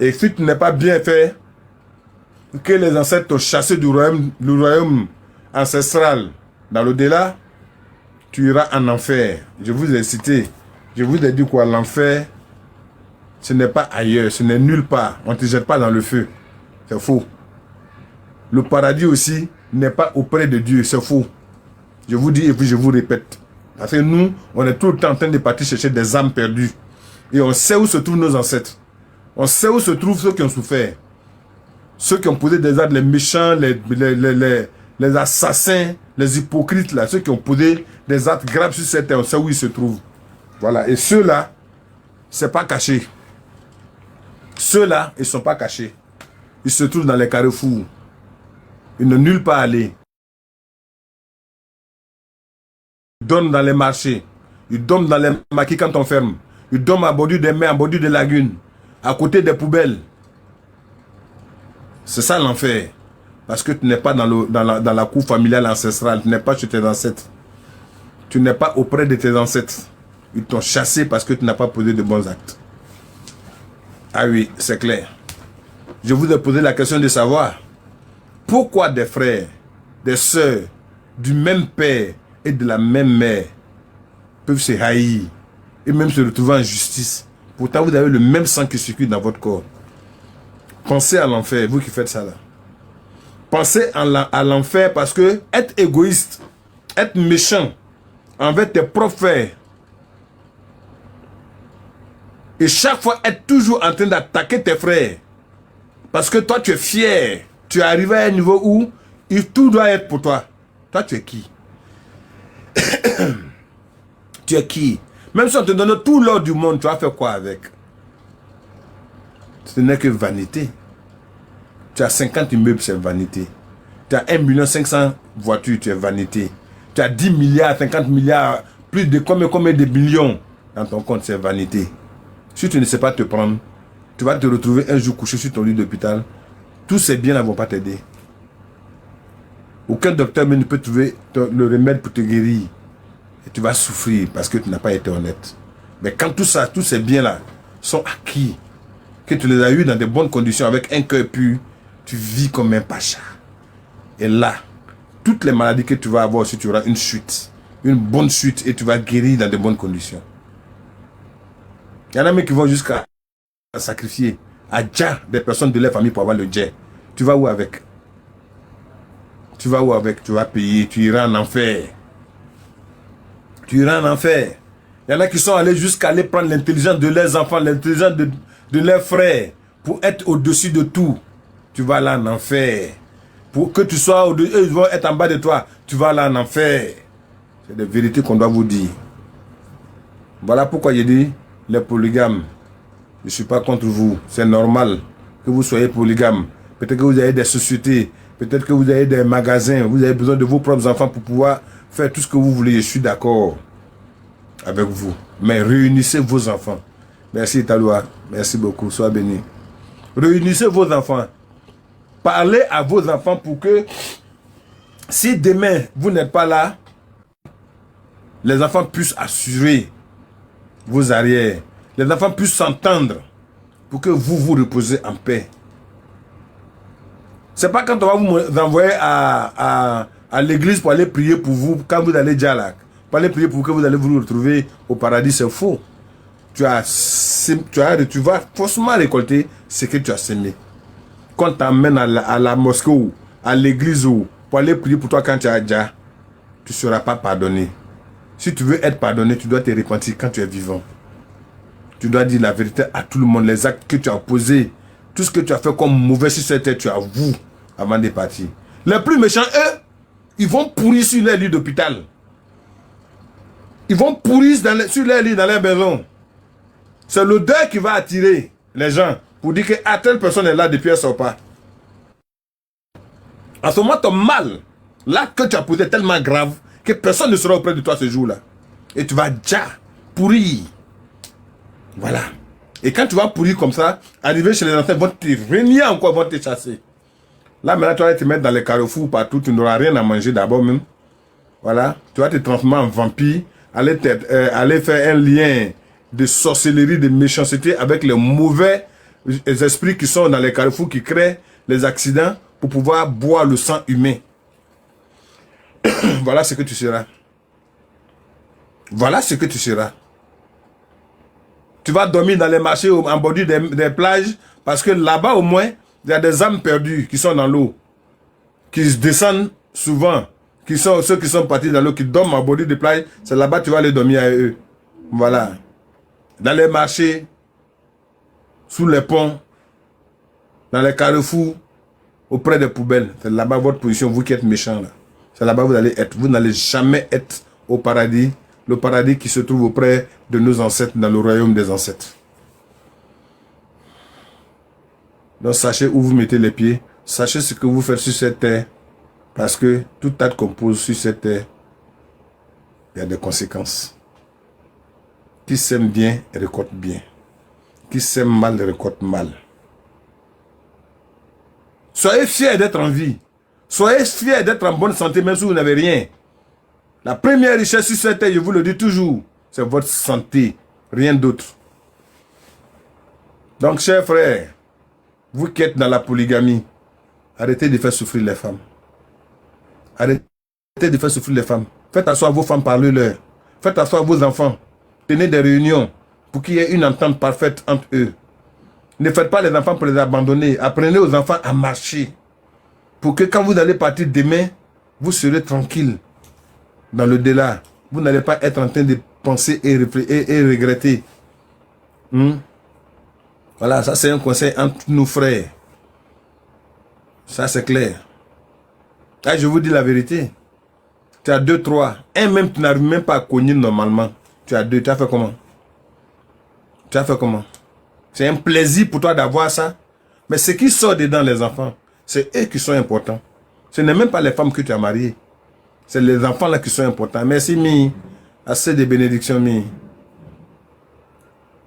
S1: Et si tu n'es pas bien fait, que les ancêtres t'ont chassé du royaume ancestral dans l'au-delà, tu iras en enfer. Je vous ai cité. Je vous ai dit quoi, l'enfer, ce n'est pas ailleurs, ce n'est nulle part. On ne te jette pas dans le feu. C'est faux. Le paradis aussi n'est pas auprès de Dieu. C'est faux. Je vous dis et puis je vous répète. Parce que nous, on est tout le temps en train de partir chercher des âmes perdues. Et on sait où se trouvent nos ancêtres. On sait où se trouvent ceux qui ont souffert. Ceux qui ont posé des actes, les méchants, les assassins, les hypocrites, là, ceux qui ont posé des actes graves sur cette terre, on sait où ils se trouvent. Voilà. Et ceux-là, c'est pas caché. Ceux-là, ils ne sont pas cachés. Ils se trouvent dans les carrefours. Ils n'ont nulle part à aller. Ils dorment dans les marchés. Ils dorment dans les maquis quand on ferme. Ils dorment à bordure des mers, à bordure des lagunes, à côté des poubelles. C'est ça l'enfer. Parce que tu n'es pas dans la cour familiale ancestrale. Tu n'es pas chez tes ancêtres. Tu n'es pas auprès de tes ancêtres. Ils t'ont chassé parce que tu n'as pas posé de bons actes. Ah oui, c'est clair. Je vous ai posé la question de savoir pourquoi des frères, des sœurs, du même père et de la même mère peuvent se haïr et même se retrouver en justice. Pourtant, vous avez le même sang qui circule dans votre corps. Pensez à l'enfer, vous qui faites ça là. Pensez à l'enfer parce que être égoïste, être méchant envers tes propres frères et chaque fois être toujours en train d'attaquer tes frères parce que toi tu es fier, tu es arrivé à un niveau où tout doit être pour toi. Toi tu es qui? Tu es qui? Même si on te donne tout l'or du monde, tu vas faire quoi avec? Ce n'est que vanité. Tu as 50 immeubles, c'est vanité. Tu as 1,5 million voitures, tu es vanité. Tu as 10 milliards, 50 milliards, plus de combien de millions dans ton compte, c'est vanité. Si tu ne sais pas te prendre, tu vas te retrouver un jour couché sur ton lit d'hôpital. Tous ces biens-là ne vont pas t'aider. Aucun docteur ne peut trouver le remède pour te guérir. Et tu vas souffrir parce que tu n'as pas été honnête. Mais quand tout ça, tous ces biens-là sont acquis, que tu les as eus dans de bonnes conditions, avec un cœur pur, tu vis comme un pacha. Et là, toutes les maladies que tu vas avoir, si tu auras une chute, une bonne chute, et tu vas guérir dans de bonnes conditions. Il y en a même qui vont jusqu'à sacrifier à Dja des personnes de leur famille pour avoir le Dja. Tu vas où avec? Tu vas où avec? Tu vas payer, tu iras en enfer. Tu iras en enfer. Il y en a qui sont allés jusqu'à aller prendre l'intelligence de leurs enfants, l'intelligence de leurs frères, pour être au-dessus de tout. Tu vas là en enfer. Pour que tu sois au-dessus, eux ils vont être en bas de toi. Tu vas là en enfer. C'est des vérités qu'on doit vous dire. Voilà pourquoi j'ai dit, les polygames, je ne suis pas contre vous. C'est normal que vous soyez polygame. Peut-être que vous avez des sociétés, peut-être que vous avez des magasins, vous avez besoin de vos propres enfants pour pouvoir faire tout ce que vous voulez. Je suis d'accord avec vous. Mais réunissez vos enfants. Merci Taloua. Merci beaucoup. Sois béni. Réunissez vos enfants. Parlez à vos enfants pour que si demain vous n'êtes pas là, les enfants puissent assurer vos arrières. Les enfants puissent s'entendre pour que vous vous reposez en paix. C'est pas quand on va vous envoyer à l'église pour aller prier pour vous, quand vous allez déjà là, pour aller prier pour que vous allez vous retrouver au paradis, c'est faux. Tu vas forcément récolter ce que tu as semé. Quand tu t'emmènes à la mosquée ou à l'église ou pour aller prier pour toi quand tu as déjà, tu ne seras pas pardonné. Si tu veux être pardonné, tu dois te repentir quand tu es vivant. Tu dois dire la vérité à tout le monde. Les actes que tu as posés, tout ce que tu as fait comme mauvais sur cette terre, tu avoues avant de partir. Les plus méchants, eux, ils vont pourrir sur leur lit d'hôpital. Ils vont pourrir sur leur lit dans leur maison. C'est l'odeur qui va attirer les gens pour dire que telle personne est là depuis elle ne sort pas. En ce moment, ton mal, l'acte que tu as posé est tellement grave que personne ne sera auprès de toi ce jour-là. Et tu vas déjà pourrir. Voilà. Et quand tu vas pourrir comme ça, arriver chez les enfants, ils vont te régner encore, ils vont te chasser. Là, maintenant, tu vas te mettre dans les carrefours partout, tu n'auras rien à manger d'abord même. Voilà. Tu vas te transformer en vampire, aller faire un lien de sorcellerie, de méchanceté avec les mauvais esprits qui sont dans les carrefours, qui créent les accidents pour pouvoir boire le sang humain. Voilà ce que tu seras. Voilà ce que tu seras. Tu vas dormir dans les marchés en bordure des plages parce que là-bas au moins, il y a des âmes perdues qui sont dans l'eau, qui descendent souvent, ceux qui sont partis dans l'eau, qui dorment en bordure des plages, c'est là-bas que tu vas aller dormir avec eux. Voilà. Dans les marchés, sous les ponts, dans les carrefours, auprès des poubelles. C'est là-bas votre position, vous qui êtes méchants là. C'est là-bas que vous allez être. Vous n'allez jamais être au paradis. Le paradis qui se trouve auprès de nos ancêtres, dans le royaume des ancêtres. Donc sachez où vous mettez les pieds. Sachez ce que vous faites sur cette terre. Parce que tout acte qu'on pose sur cette terre, il y a des conséquences. Qui sème bien, récolte bien. Qui sème mal, récolte mal. Soyez fiers d'être en vie. Soyez fiers d'être en bonne santé, même si vous n'avez rien. La première richesse sur cette terre, je vous le dis toujours, c'est votre santé. Rien d'autre. Donc, chers frères, vous qui êtes dans la polygamie, arrêtez de faire souffrir les femmes. Arrêtez de faire souffrir les femmes. Faites asseoir vos femmes, parlez-leur. Faites asseoir vos enfants. Tenez des réunions pour qu'il y ait une entente parfaite entre eux. Ne faites pas les enfants pour les abandonner. Apprenez aux enfants à marcher. Pour que quand vous allez partir demain, vous serez tranquille dans le delà. Vous n'allez pas être en train de penser et regretter. Voilà, ça c'est un conseil entre nos frères. Ça c'est clair. Là, je vous dis la vérité. Tu as 2, 3. Un même, tu n'arrives même pas à cogner normalement. Tu as 2, tu as fait comment? Tu as fait comment? C'est un plaisir pour toi d'avoir ça. Mais ce qui sort dedans les enfants, c'est eux qui sont importants. Ce n'est même pas les femmes que tu as mariées. C'est les enfants là qui sont importants. Merci Mi. Assez de bénédictions Mi.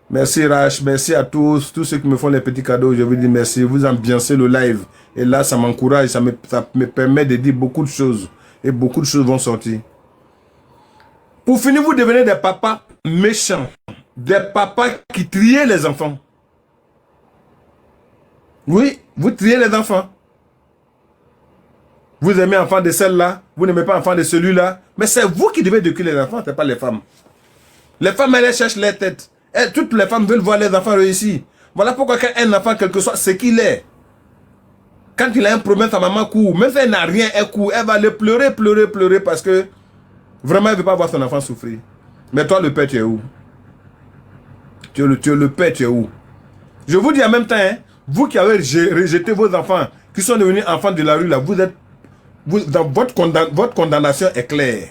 S1: Merci Rach. Merci à tous ceux qui me font les petits cadeaux. Je vous dis merci. Vous ambiancez le live. Et là, ça m'encourage. Ça me permet de dire beaucoup de choses. Et beaucoup de choses vont sortir. Pour finir, vous devenez des papas méchants. Des papas qui trient les enfants. Oui, vous triez les enfants. Vous aimez enfant de celle-là, vous n'aimez pas enfant de celui-là. Mais c'est vous qui devez éduquer les enfants, ce n'est pas les femmes. Les femmes, elles cherchent leur tête. Toutes les femmes veulent voir les enfants réussir. Voilà pourquoi quand un enfant, quel que soit ce qu'il est, quand il a un problème, sa maman court. Même si elle n'a rien, elle court. Elle va le pleurer, pleurer, pleurer parce que vraiment, elle ne veut pas voir son enfant souffrir. Mais toi, le père, tu es où? Tu es le père, tu es où? Je vous dis en même temps, hein, vous qui avez rejeté vos enfants, qui sont devenus enfants de la rue, là, votre condamnation est claire.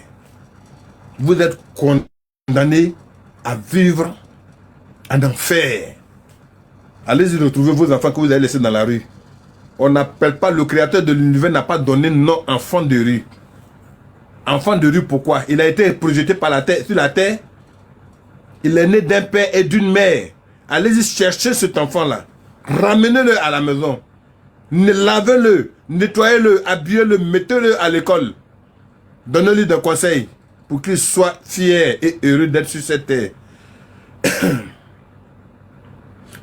S1: Vous êtes condamnés à vivre en enfer. Allez-y retrouver vos enfants que vous avez laissés dans la rue. On n'appelle pas, le créateur de l'univers n'a pas donné nom enfant de rue. Enfant de rue, pourquoi? Il a été projeté par la terre, sur la terre. Il est né d'un père et d'une mère. Allez-y chercher cet enfant-là. Ramenez-le à la maison. Lavez-le, nettoyez-le, habillez-le, mettez-le à l'école. Donnez-lui des conseils pour qu'il soit fier et heureux d'être sur cette terre.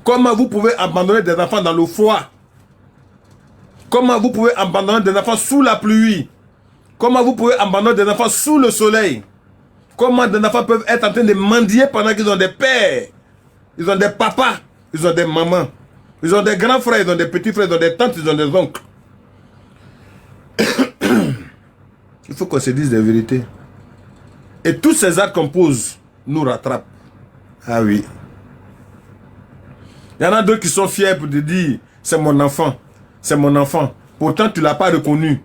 S1: Comment vous pouvez abandonner des enfants dans le froid? Comment vous pouvez abandonner des enfants sous la pluie? Comment vous pouvez abandonner des enfants sous le soleil? Comment des enfants peuvent être en train de mendier pendant qu'ils ont des pères? Ils ont des papas, ils ont des mamans. Ils ont des grands frères, ils ont des petits frères, ils ont des tantes, ils ont des oncles. Il faut qu'on se dise des vérités. Et tous ces actes qu'on pose nous rattrapent. Ah oui. Il y en a d'autres qui sont fiers pour te dire, c'est mon enfant, c'est mon enfant. Pourtant, tu ne l'as pas reconnu.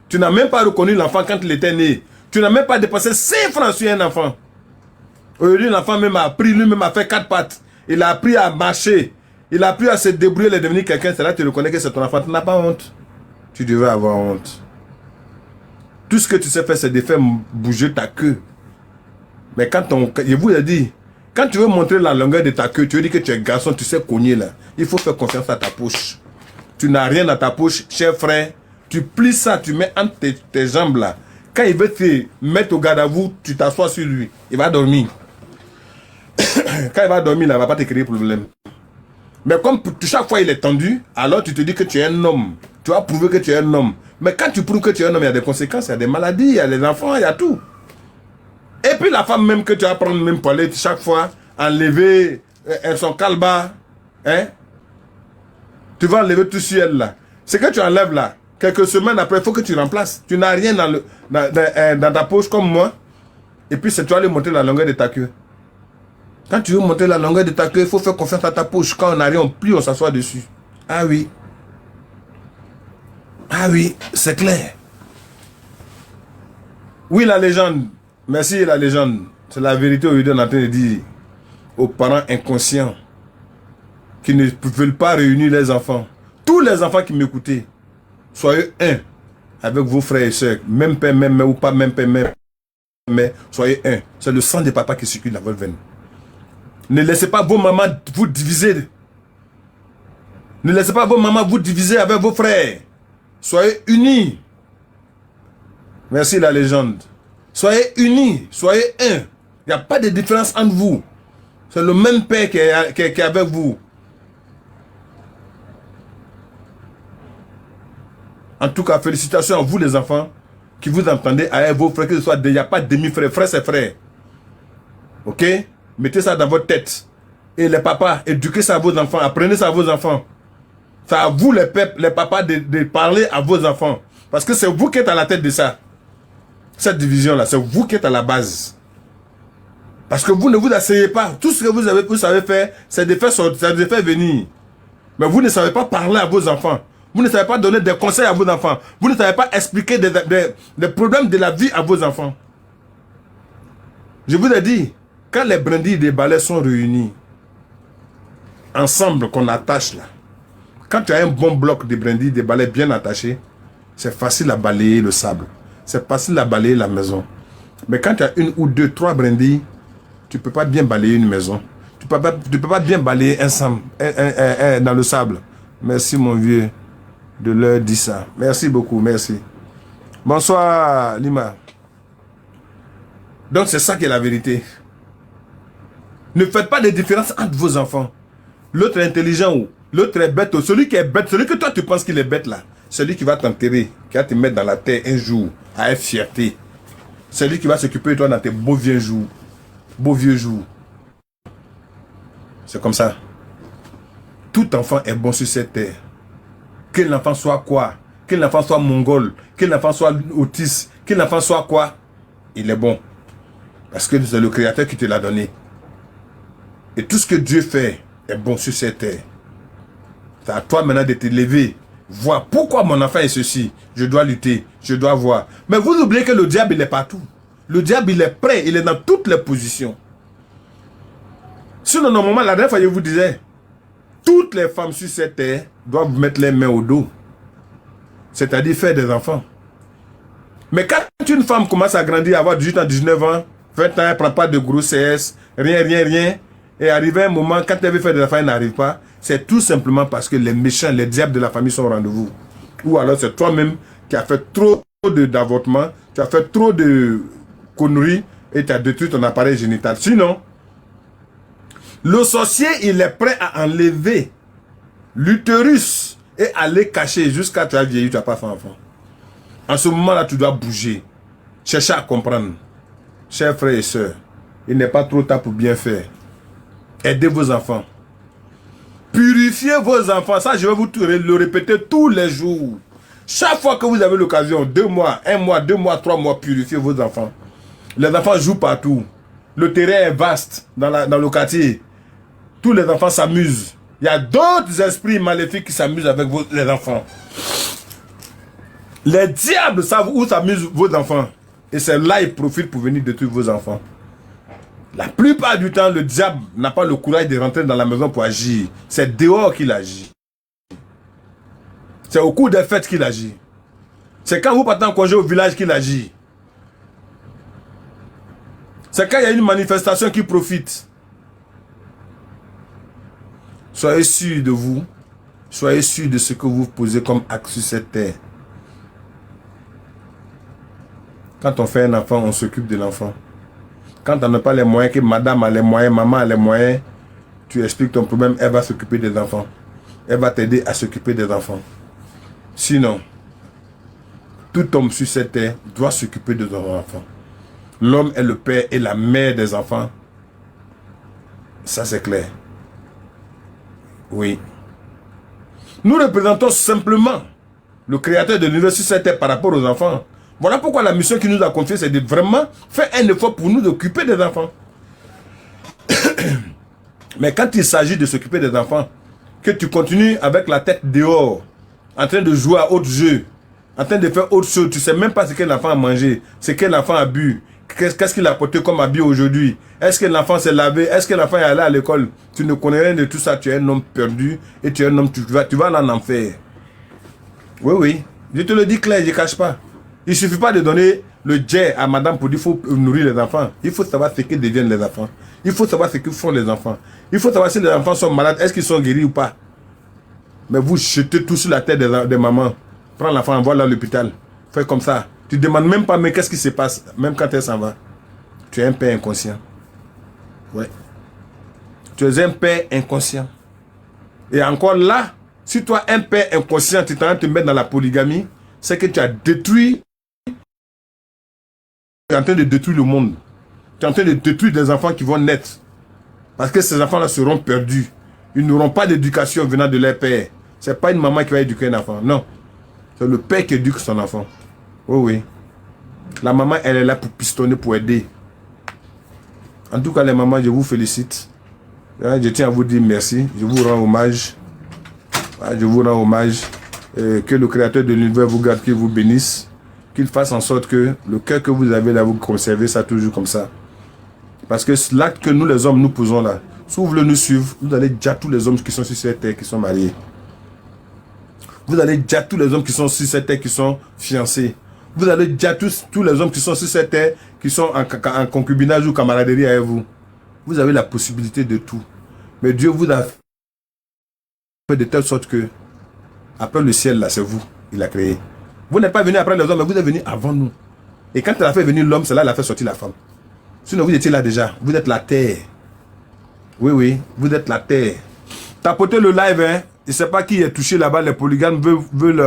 S1: Tu n'as même pas reconnu l'enfant quand il était né. Tu n'as même pas dépensé 5 francs sur un enfant. Aujourd'hui, l'enfant même a appris, lui-même a fait 4 pattes. Il a appris à marcher. Il a appris à se débrouiller et devenir quelqu'un. C'est là que tu reconnais que c'est ton enfant. Tu n'as pas honte. Tu devrais avoir honte. Tout ce que tu sais faire, c'est de faire bouger ta queue. Mais quand je vous ai dit, quand tu veux montrer la longueur de ta queue, tu veux dire que tu es garçon, tu sais cogner là. Il faut faire confiance à ta poche. Tu n'as rien dans ta poche, cher frère. Tu plies ça, tu mets entre tes jambes là. Quand il veut te mettre au garde à vous, tu t'assois sur lui. Il va dormir. Quand il va dormir, là, il ne va pas te créer problème. Mais comme chaque fois il est tendu, alors tu te dis que tu es un homme. Tu vas prouver que tu es un homme. Mais quand tu prouves que tu es un homme, il y a des conséquences, il y a des maladies, il y a les enfants, il y a tout. Et puis la femme même que tu vas prendre même pour aller chaque fois, enlever son calba, hein? Tu vas enlever tout sur elle là. Ce que tu enlèves là, quelques semaines après, il faut que tu remplaces. Tu n'as rien dans ta poche comme moi. Et puis c'est toi aller monter la longueur de ta queue. Quand tu veux monter la longueur de ta queue, il faut faire confiance à ta poche. Quand on n'a rien, on plie, on s'assoit dessus. Ah oui. Ah oui, c'est clair. Oui, la légende. Merci la légende. C'est la vérité aujourd'hui, on est en train de dire aux parents inconscients qui ne veulent pas réunir les enfants. Tous les enfants qui m'écoutaient, soyez un avec vos frères et soeurs. Même père, même mère ou pas même père, même mère. Soyez un. C'est le sang de papa qui circule dans votre veine. Ne laissez pas vos mamans vous diviser. Ne laissez pas vos mamans vous diviser avec vos frères. Soyez unis. Merci la légende. Soyez unis. Soyez un. Il n'y a pas de différence entre vous. C'est le même père qui est avec vous. En tout cas, félicitations à vous les enfants qui vous entendez avec vos frères, que ce soit il n'y a pas de demi-frères. Frère, c'est frère. Ok? Mettez ça dans votre tête. Et les papas, éduquez ça à vos enfants. Apprenez ça à vos enfants. C'est à vous les papas de parler à vos enfants. Parce que c'est vous qui êtes à la tête de ça. Cette division-là, c'est vous qui êtes à la base. Parce que vous ne vous asseyez pas. Tout ce que vous savez faire, c'est de faire venir. Mais vous ne savez pas parler à vos enfants. Vous ne savez pas donner des conseils à vos enfants. Vous ne savez pas expliquer des problèmes de la vie à vos enfants. Je vous ai dit, quand les brindilles des balais sont réunies, ensemble qu'on attache là, quand tu as un bon bloc de brindilles des balais bien attachés, c'est facile à balayer le sable. C'est facile à balayer la maison. Mais quand tu as une ou deux, trois brindilles, tu ne peux pas bien balayer une maison. Tu ne peux pas bien balayer dans le sable. Merci mon vieux de leur dire ça. Merci beaucoup, merci. Bonsoir Lima. Donc c'est ça qui est la vérité. Ne faites pas de différence entre vos enfants. L'autre est intelligent ou l'autre est bête. Celui qui est bête, celui que toi tu penses qu'il est bête là, celui qui va t'enterrer, qui va te mettre dans la terre un jour, avec fierté. Celui qui va s'occuper de toi dans tes beaux vieux jours. Beaux vieux jours. C'est comme ça. Tout enfant est bon sur cette terre. Que l'enfant soit quoi? Que l'enfant soit mongol, que l'enfant soit autiste, que l'enfant soit quoi? Il est bon. Parce que c'est le Créateur qui te l'a donné. Et tout ce que Dieu fait est bon sur cette terre. C'est à toi maintenant de te lever. Voir pourquoi mon enfant est ceci. Je dois lutter, je dois voir. Mais vous oubliez que le diable il est partout. Le diable il est prêt, il est dans toutes les positions. Sinon, normalement, la dernière fois je vous disais, toutes les femmes sur cette terre doivent mettre les mains au dos. C'est-à-dire faire des enfants. Mais quand une femme commence à grandir, avoir 18 ans, 19 ans, 20 ans, elle ne prend pas de grossesse, rien, et arrivé un moment, quand elle veut faire des enfants, elle n'arrive pas, c'est tout simplement parce que les méchants, les diables de la famille sont au rendez-vous. Ou alors c'est toi-même qui as fait trop d'avortements, tu as fait trop de conneries et tu as détruit ton appareil génital. Sinon, le sorcier, il est prêt à enlever l'utérus et aller cacher jusqu'à ce que tu as vieilli, tu n'as pas fait enfant. En ce moment-là, tu dois bouger. Chercher à comprendre. Chers frères et sœurs, il n'est pas trop tard pour bien faire. Aidez vos enfants. Purifiez vos enfants. Ça, je vais vous le répéter tous les jours. Chaque fois que vous avez l'occasion, 2 mois, 1 mois, 2 mois, 3 mois, purifiez vos enfants. Les enfants jouent partout. Le terrain est vaste dans le quartier. Tous les enfants s'amusent. Il y a d'autres esprits maléfiques qui s'amusent avec les enfants. Les diables savent où s'amusent vos enfants. Et c'est là qu'ils profitent pour venir détruire vos enfants. La plupart du temps, le diable n'a pas le courage de rentrer dans la maison pour agir. C'est dehors qu'il agit. C'est au cours des fêtes qu'il agit. C'est quand vous partez en congé au village qu'il agit. C'est quand il y a une manifestation qui profite. Soyez sûr de vous. Soyez sûr de ce que vous posez comme acte sur cette terre. Quand on fait un enfant, on s'occupe de l'enfant. Quand on n'a pas les moyens, que madame a les moyens, maman a les moyens, tu expliques ton problème, elle va s'occuper des enfants. Elle va t'aider à s'occuper des enfants. Sinon, tout homme sur cette terre doit s'occuper de son enfant. L'homme est le père et la mère des enfants. Ça, c'est clair. Oui. Nous représentons simplement le créateur de l'univers sur cette terre par rapport aux enfants. Voilà pourquoi la mission qu'il nous a confiée, c'est de vraiment faire un effort pour nous occuper des enfants. Mais quand il s'agit de s'occuper des enfants, que tu continues avec la tête dehors, en train de jouer à autre jeu, en train de faire autre chose, tu ne sais même pas ce que l'enfant a mangé, ce que l'enfant a bu, qu'est-ce qu'il a apporté comme habit aujourd'hui, est-ce que l'enfant s'est lavé, est-ce que l'enfant est allé à l'école. Tu ne connais rien de tout ça, tu es un homme perdu et tu es un homme, tu vas en enfer. Oui, oui, je te le dis clair, je ne cache pas. Il ne suffit pas de donner le jet à madame pour dire qu'il faut nourrir les enfants. Il faut savoir ce que deviennent les enfants. Il faut savoir ce que font les enfants. Il faut savoir si les enfants sont malades, est-ce qu'ils sont guéris ou pas. Mais vous jetez tout sur la tête des mamans. Prends l'enfant, envoie-le à l'hôpital. Fais comme ça. Tu ne demandes même pas, mais qu'est-ce qui se passe, même quand elle s'en va. Tu es un père inconscient. Ouais. Tu es un père inconscient. Et encore là, si toi, un père inconscient, tu es en train de te mettre dans la polygamie, c'est que tu as détruit. Tu es en train de détruire le monde. Tu es en train de détruire des enfants qui vont naître. Parce que ces enfants-là seront perdus. Ils n'auront pas d'éducation venant de leur père. Ce n'est pas une maman qui va éduquer un enfant. Non. C'est le père qui éduque son enfant. Oui, oui. La maman, elle est là pour pistonner, pour aider. En tout cas, les mamans, je vous félicite. Je tiens à vous dire merci. Je vous rends hommage. Je vous rends hommage. Que le Créateur de l'univers vous garde, qu'il vous bénisse. Qu'il fasse en sorte que le cœur que vous avez là, vous conservez ça toujours comme ça. Parce que l'acte que nous, les hommes, nous posons là, si vous voulez nous suivre, vous allez déjà tous les hommes qui sont sur cette terre, qui sont mariés. Vous allez déjà tous les hommes qui sont sur cette terre, qui sont fiancés. Vous allez déjà tous les hommes qui sont sur cette terre, qui sont en concubinage ou camaraderie avec vous. Vous avez la possibilité de tout. Mais Dieu vous a fait de telle sorte que, après le ciel, là, c'est vous, il a créé. Vous n'êtes pas venu après les hommes, mais vous êtes venu avant nous. Et quand il a fait venir l'homme, c'est là qu'il a fait sortir la femme. Sinon, vous étiez là déjà. Vous êtes la terre. Oui, oui, vous êtes la terre. Tapotez le live, hein. Je ne sais pas qui est touché là-bas. Les polygames veulent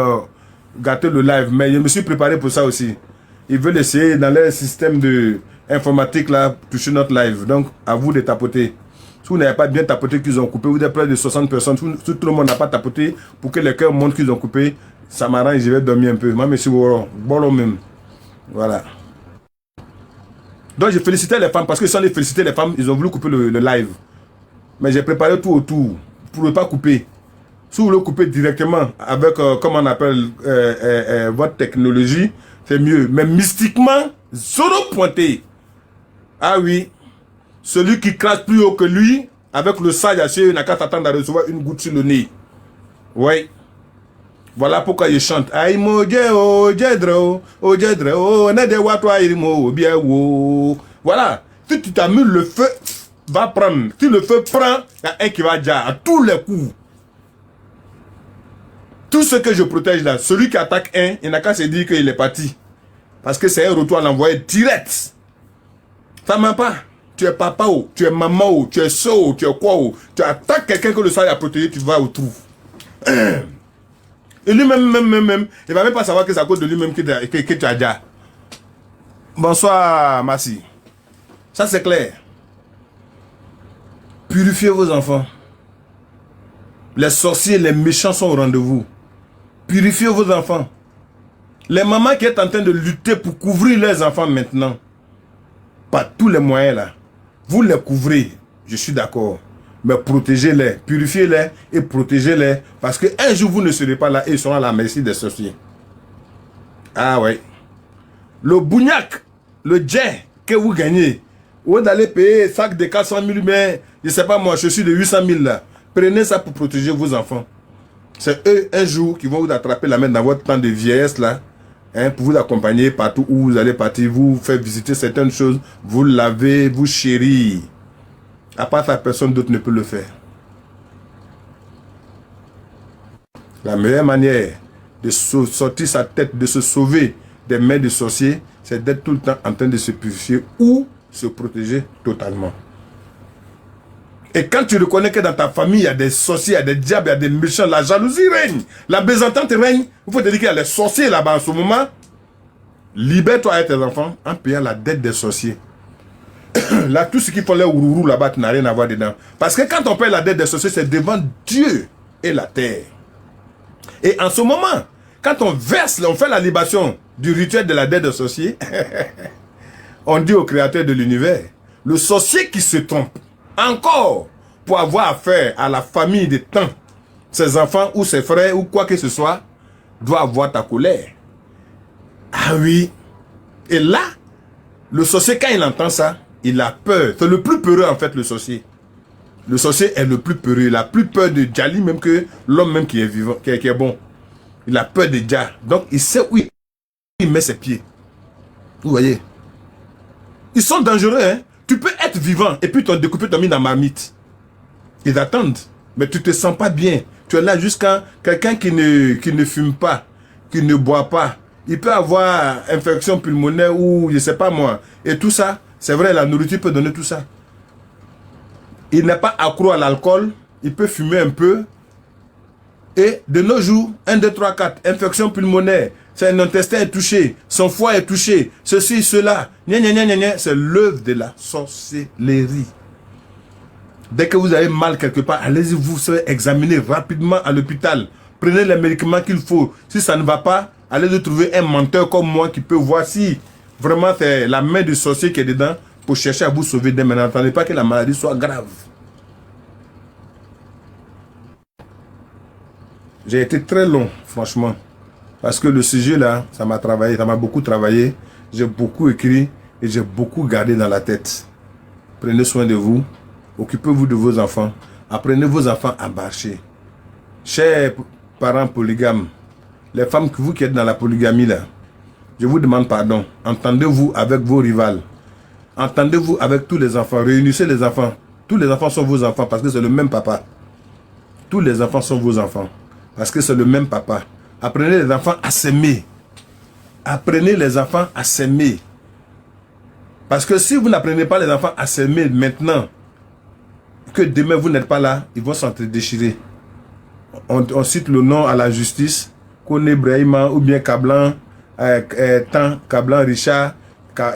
S1: gâter le live. Mais je me suis préparé pour ça aussi. Ils veulent essayer dans leur système de informatique là, toucher notre live. Donc, à vous de tapoter. Si vous n'avez pas bien tapoté qu'ils ont coupé, vous êtes près de 60 personnes. Si tout le monde n'a pas tapoté pour que les cœurs montrent qu'ils ont coupé, ça m'arrange, je vais dormir un peu. Moi, monsieur Woro, bon même. Voilà. Donc, j'ai félicité les femmes parce que sans les féliciter, les femmes, ils ont voulu couper le live. Mais j'ai préparé tout autour pour ne pas couper. Si vous voulez couper directement avec, comment on appelle, votre technologie, c'est mieux. Mais mystiquement, zéro pointé. Ah oui. Celui qui crache plus haut que lui, avec le sage acier, il n'a qu'à s'attendre à recevoir une goutte sur le nez. Oui. Voilà pourquoi il chante. Aïe mo djeo, djedro, o djedro, ne de watwa irimo, bien wo. Voilà. Si tu t'amuses, le feu va prendre. Si le feu prend, il y a un qui va dire à tous les coups. Tout ce que je protège là, celui qui attaque un, il n'a qu'à se dire qu'il est parti. Parce que c'est un retour à l'envoyer direct. Ça ne ment pas. Tu es papa ou, tu es maman ou, tu es soeur ou, tu es quoi ou. Tu attaques quelqu'un que le sale a protégé, tu vas au trou. Et lui-même, il ne va même pas savoir que c'est à cause de lui-même que tu as déjà. Bonsoir, merci. Ça, c'est clair. Purifiez vos enfants. Les sorciers, les méchants sont au rendez-vous. Purifiez vos enfants. Les mamans qui sont en train de lutter pour couvrir leurs enfants maintenant. par tous les moyens là. Vous les couvrez, je suis d'accord. Mais protégez-les, purifiez-les et protégez-les. Parce qu'un jour, vous ne serez pas là et ils seront à la merci des sorciers. Ah ouais. Le bougnac, le jet que vous gagnez, vous allez payer sac de 400 000, mais je ne sais pas moi, je suis de 800 000 là. Prenez ça pour protéger vos enfants. C'est eux, un jour, qui vont vous attraper la main dans votre temps de vieillesse là. Hein, pour vous accompagner partout où vous allez partir, vous faire visiter certaines choses, vous lavez, vous chérir. À part ça, personne d'autre ne peut le faire. La meilleure manière de sortir sa tête, de se sauver des mains de sorciers, c'est d'être tout le temps en train de se purifier ou se protéger totalement. Et quand tu reconnais que dans ta famille, il y a des sorciers, il y a des diables, il y a des méchants, la jalousie règne, la mésentente règne, il faut te dire qu'il y a des sorciers là-bas en ce moment. Libère-toi et tes enfants en payant la dette des sorciers. Là, tout ce qui font les ourourous là-bas, tu n'as rien à voir dedans. Parce que quand on paye la dette des sorciers, c'est devant Dieu et la terre. Et en ce moment, quand on verse, on fait la libation du rituel de la dette des sorciers, on dit au créateur de l'univers, le sorcier qui se trompe, encore, pour avoir affaire à la famille de temps, ses enfants ou ses frères ou quoi que ce soit, doit avoir ta colère. Ah oui. Et là, le sorcier, quand il entend ça, il a peur. C'est le plus peureux en fait, le sorcier. Le sorcier est le plus peureux. Il a plus peur de Djali même que l'homme même qui est vivant, qui est bon. Il a peur de Dja. Donc il sait où il met ses pieds. Vous voyez. Ils sont dangereux, hein. Tu peux être vivant et puis t'en découper ton mis dans ma marmite. Ils attendent. Mais tu te sens pas bien. Tu es là jusqu'à quelqu'un qui ne fume pas, qui ne boit pas. Il peut avoir infection pulmonaire ou je sais pas moi. Et tout ça, c'est vrai, la nourriture peut donner tout ça. Il n'est pas accro à l'alcool. Il peut fumer un peu. Et de nos jours, 1, 2, 3, 4, infection pulmonaire. Son intestin est touché. Son foie est touché. Ceci, cela. C'est l'œuvre de la sorcellerie. Dès que vous avez mal quelque part, allez-y vous serez examiner rapidement à l'hôpital. Prenez les médicaments qu'il faut. Si ça ne va pas, allez trouver un menteur comme moi qui peut voir si vraiment c'est la main du sorcier qui est dedans pour chercher à vous sauver dès maintenant. N'attendez pas que la maladie soit grave. J'ai été très long, franchement. Parce que le sujet là, ça m'a travaillé, ça m'a beaucoup travaillé. J'ai beaucoup écrit et j'ai beaucoup gardé dans la tête. Prenez soin de vous. Occupez-vous de vos enfants. Apprenez vos enfants à marcher. Chers parents polygames, les femmes que vous qui êtes dans la polygamie là, je vous demande pardon. Entendez-vous avec vos rivales. Entendez-vous avec tous les enfants. Réunissez les enfants. Tous les enfants sont vos enfants parce que c'est le même papa. Tous les enfants sont vos enfants parce que c'est le même papa. Apprenez les enfants à s'aimer. Apprenez les enfants à s'aimer. Parce que si vous n'apprenez pas les enfants à s'aimer maintenant, que demain vous n'êtes pas là, ils vont s'entre-déchirer. On cite le nom à la justice, Kone Brahima ou bien Kablan, Kablan Richard,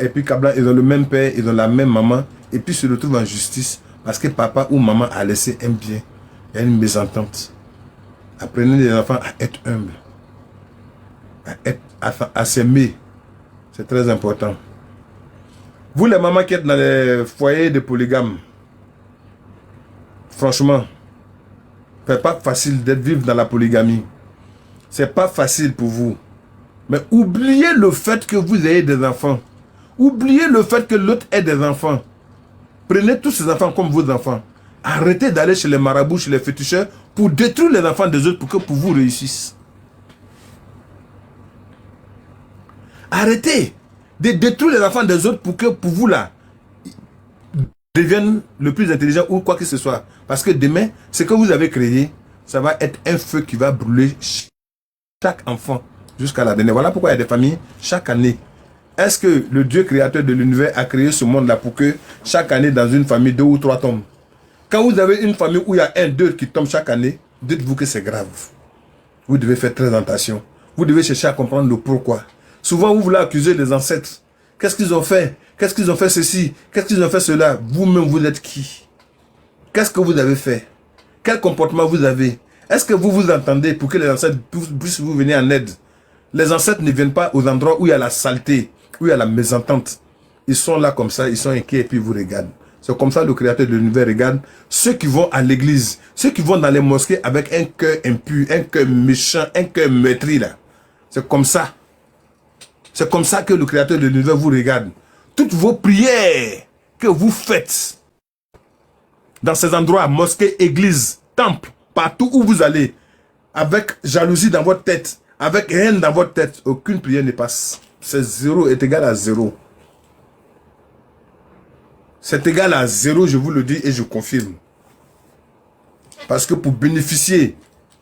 S1: et puis Kablan, ils ont le même père, ils ont la même maman, et puis se retrouvent en justice parce que papa ou maman a laissé un bien. Il y a une mésentente. Apprenez les enfants à être humbles, à s'aimer. C'est très important. Vous les mamans qui êtes dans les foyers de polygames, franchement, c'est pas facile d'être vivre dans la polygamie. C'est pas facile pour vous. Mais oubliez le fait que vous ayez des enfants. Oubliez le fait que l'autre ait des enfants. Prenez tous ces enfants comme vos enfants. Arrêtez d'aller chez les marabouts, chez les féticheurs pour détruire les enfants des autres pour que pour vous réussissez. Arrêtez de détruire les enfants des autres pour que pour vous là deviennent le plus intelligent ou quoi que ce soit. Parce que demain, ce que vous avez créé, ça va être un feu qui va brûler chaque enfant jusqu'à la dernière. Voilà pourquoi il y a des familles chaque année. Est-ce que le Dieu créateur de l'univers a créé ce monde-là pour que chaque année dans une famille 2 ou 3 tombent? Quand vous avez une famille où il y a 1, 2 qui tombent chaque année, dites-vous que c'est grave. Vous devez faire très attention. Vous devez chercher à comprendre le pourquoi. Souvent, vous voulez accuser les ancêtres. Qu'est-ce qu'ils ont fait? Qu'est-ce qu'ils ont fait ceci? Qu'est-ce qu'ils ont fait cela? Vous-même, vous êtes qui? Qu'est-ce que vous avez fait? Quel comportement vous avez? Est-ce que vous vous entendez pour que les ancêtres puissent vous venir en aide? Les ancêtres ne viennent pas aux endroits où il y a la saleté, où il y a la mésentente. ils sont là comme ça, ils sont inquiets et puis ils vous regardent. C'est comme ça le créateur de l'univers regarde ceux qui vont à l'église, ceux qui vont dans les mosquées avec un cœur impur, un cœur méchant, un cœur meurtri là. C'est comme ça. C'est comme ça que le créateur de l'univers vous regarde. Toutes vos prières que vous faites dans ces endroits, mosquées, églises, temples, partout où vous allez, avec jalousie dans votre tête, avec haine dans votre tête, aucune prière ne passe. C'est 0 est égal à 0. C'est égal à 0, je vous le dis et je confirme. Parce que pour bénéficier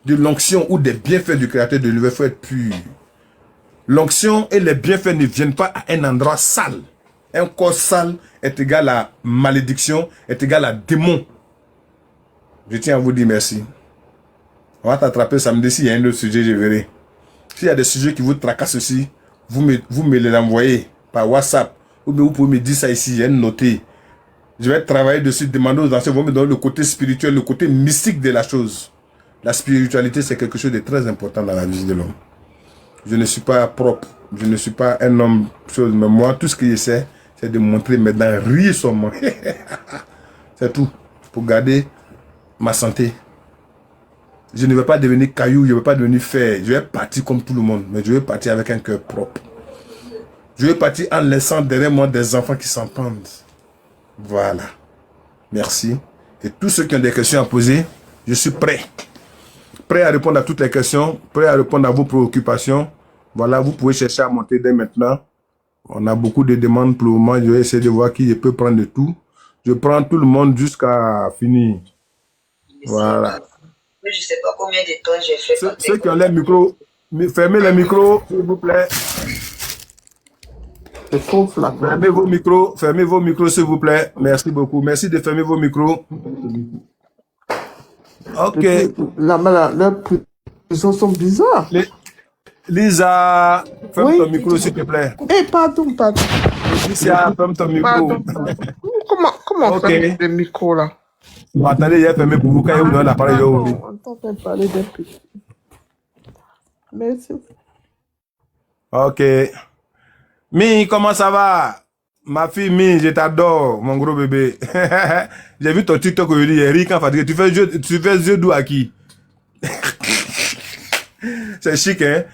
S1: de l'onction ou des bienfaits du créateur de l'univers, il faut être pur. L'onction et les bienfaits ne viennent pas à un endroit sale. Un corps sale est égal à malédiction, est égal à démon. Je tiens à vous dire merci. On va t'attraper samedi. S'il y a un autre sujet, je verrai. S'il y a des sujets qui vous tracassent aussi, vous me les envoyez par WhatsApp. Ou bien vous pouvez me dire ça ici, j'ai noté. Je vais travailler dessus, demander aux anciens, vous me donner le côté spirituel, le côté mystique de la chose. La spiritualité, c'est quelque chose de très important dans la vie de l'homme. Je ne suis pas propre, je ne suis pas un homme, mais moi, tout ce que j'essaie, c'est de montrer mes dents, rire sur moi. C'est tout, pour garder ma santé. Je ne vais pas devenir caillou, je ne vais pas devenir fer. Je vais partir comme tout le monde, mais je vais partir avec un cœur propre. Je vais partir en laissant derrière moi des enfants qui s'entendent. Voilà. Merci. Et tous ceux qui ont des questions à poser, je suis prêt. Prêt à répondre à toutes les questions, prêt à répondre à vos préoccupations. Voilà, vous pouvez chercher à monter dès maintenant. On a beaucoup de demandes pour le moment. Je vais essayer de voir qui je peux prendre de tout. Je prends tout le monde jusqu'à finir. Voilà.
S2: Mais je ne sais pas combien de temps j'ai fait.
S1: Ceux qui ont les micros, fermez les micros, s'il vous plaît. Fermez vos micros, s'il vous plaît. Merci beaucoup. Merci de fermer vos micros. Ok.
S3: Leurs prisons sont bizarres.
S1: Lisa, ferme ton micro, s'il te plaît.
S3: Eh, pardon.
S1: Lisa, ferme ton micro.
S3: Comment on fait le micro là?
S1: Bon, attendez, il a fermé pour vous quand il vous donne l'appareil.
S3: On t'entend parler d'un peu. Merci.
S1: Ok. Mi, comment ça va? Ma fille, Mi, je t'adore, mon gros bébé. J'ai vu ton TikTok aujourd'hui, Eric, quand fatigué. Tu fais yeux doux à qui? C'est chic, hein?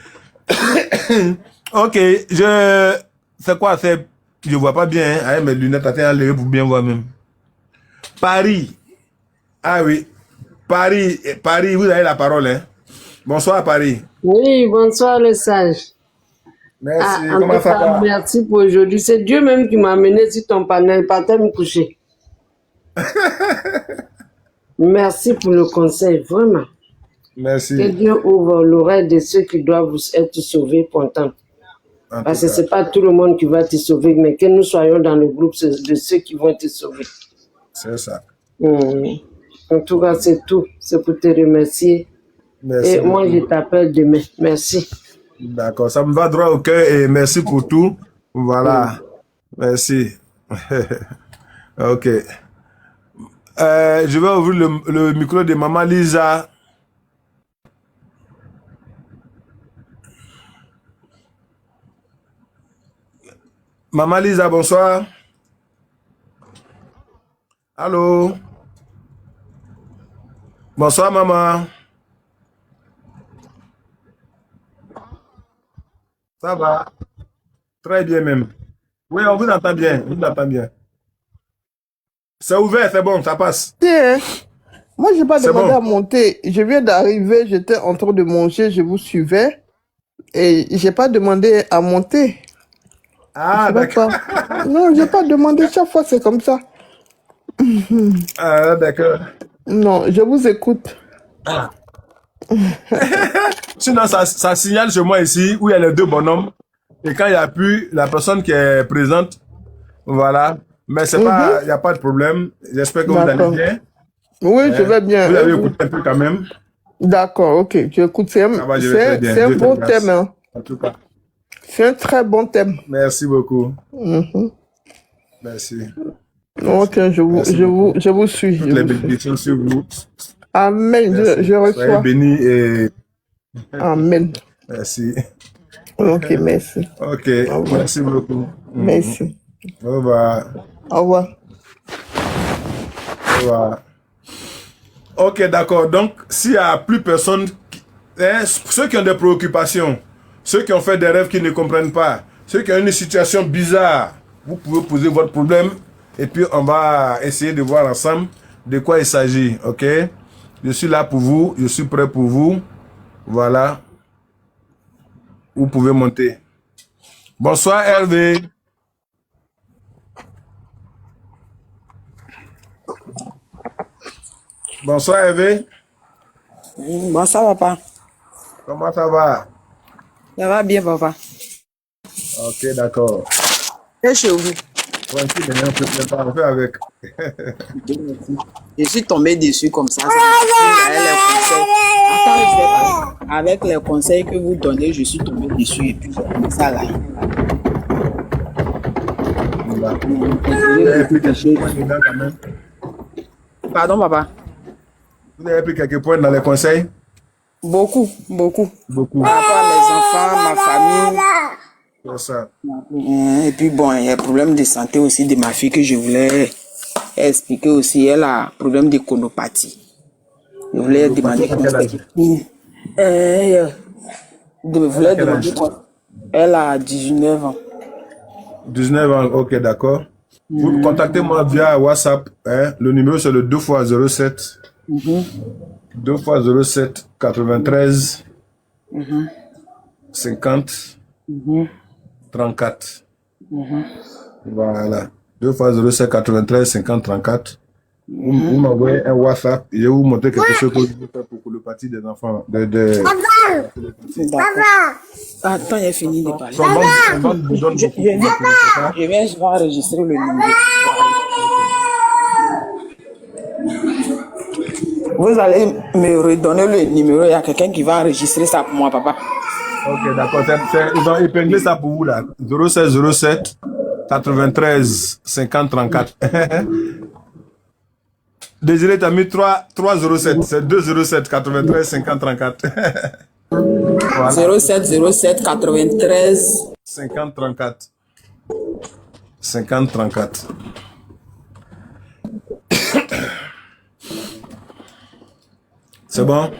S1: Ok, c'est quoi? Je vois pas bien, hein? Avec mes lunettes, attends à lever pour bien voir même. Paris. Ah oui. Paris, vous avez la parole, hein? Bonsoir, Paris.
S4: Oui, bonsoir, le sage.
S1: Merci, comment ça va?
S4: Merci pour aujourd'hui. C'est Dieu même qui m'a amené sur ton panel, pas me coucher. Merci pour le conseil, vraiment.
S1: Merci.
S4: Que Dieu ouvre l'oreille de ceux qui doivent être sauvés pour temps. Parce que ce n'est pas tout le monde qui va te sauver, mais que nous soyons dans le groupe de ceux qui vont te sauver.
S1: C'est ça.
S4: En tout cas, c'est tout. C'est pour te remercier.
S1: Merci
S4: et
S1: beaucoup.
S4: moi, je t'appelle demain. Merci.
S1: D'accord, ça me va droit au cœur et merci pour tout. Voilà. Merci. Ok. Je vais ouvrir le micro de Maman Lisa. Maman Lisa, bonsoir. Allô? Bonsoir, maman. Ça va? Très bien même. Oui, on vous entend bien. On vous entend bien. C'est ouvert, c'est bon, ça passe.
S3: Tiens, moi, je n'ai pas
S1: C'est
S3: demandé
S1: bon.
S3: à monter. Je viens d'arriver, j'étais en train de manger, je vous suivais. Et je n'ai pas demandé à monter.
S1: Ah,
S3: Je sais
S1: d'accord.
S3: pas. Non, je n'ai pas demandé. Chaque fois, c'est comme ça.
S1: Ah, d'accord.
S3: Non, je vous écoute.
S1: Sinon, ça signale chez moi ici où il y a les deux bonhommes. Et quand il n'y a plus la personne qui est présente, voilà. Mais c'est pas, il n'y a pas de problème. J'espère que vous allez
S3: D'accord.
S1: bien.
S3: Oui, je vais bien.
S1: Vous
S3: Et
S1: avez
S3: vous?
S1: écouté un peu quand même.
S3: D'accord, ok. J'écoute. C'est
S1: Ça va, je vais très bien.
S3: c'est un
S1: Dieu te
S3: beau
S1: grâce.
S3: thème. Hein.
S1: En tout cas,
S3: C'est un très bon thème.
S1: merci beaucoup.
S3: Mhm.
S1: Merci.
S3: Ok,
S1: Merci beaucoup.
S3: je vous suis.
S1: Toutes
S3: Je
S1: les
S3: vous suis.
S1: bénédictions sur vous.
S3: Amen.
S1: Merci.
S3: Je
S1: Soyez
S3: reçois.
S1: bénis et
S3: Amen.
S1: merci.
S3: Ok, merci.
S1: Ok,
S3: Au revoir.
S1: merci beaucoup.
S3: Merci.
S1: Au revoir.
S3: Au revoir.
S1: Au revoir. Ok, d'accord. Donc, s'il n'y a plus personne, ceux qui ont des préoccupations, ceux qui ont fait des rêves qu'ils ne comprennent pas, ceux qui ont une situation bizarre, vous pouvez poser votre problème et puis on va essayer de voir ensemble de quoi il s'agit. Ok? Je suis là pour vous, je suis prêt pour vous. Voilà. Vous pouvez monter. Bonsoir Hervé. Bonsoir Hervé.
S5: Bonsoir, papa.
S1: Comment ça va?
S5: Ça va bien, papa.
S1: Ok, d'accord.
S5: Et chez vous?
S1: Tranquille, mais on peut avec.
S5: Je suis tombé dessus comme ça. Avec les conseils que vous donnez, je suis tombé dessus et puis j'ai commencé à live.
S1: Vous avez pris quelques points dedans quand même.
S5: Pardon, papa?
S1: Vous avez pris quelques points dans les conseils?
S5: Beaucoup, beaucoup.
S1: Beaucoup.
S5: Par rapport à mes enfants, ma famille.
S1: C'est ça.
S5: Et puis bon, il y a un problème de santé aussi de ma fille que je voulais expliquer aussi. Elle a un problème de conopathie. Je voulais demander Elle a 19 ans.
S1: 19 ans, ok, d'accord. Vous contactez-moi via WhatsApp. Hein? Le numéro, c'est le 2x07. 2x07 93 50 34. Voilà. 2x07 93 50 34. Vous m'envoyez un WhatsApp et je vais vous montrer quelque chose que je vais faire pour le parti des enfants.
S5: D'accord. Attends, il a fini de parler. Je vais enregistrer le numéro. Vous allez me redonner le numéro. Il y a quelqu'un qui va enregistrer ça pour moi, papa.
S1: Ok, d'accord. Ils ont épinglé ça pour vous là. 06 07 93 50 34. Désiré, tu as mis 307. C'est 207 93 50 34. Voilà.
S5: 07 07 93
S1: 50 34. 50 34. C'est bon?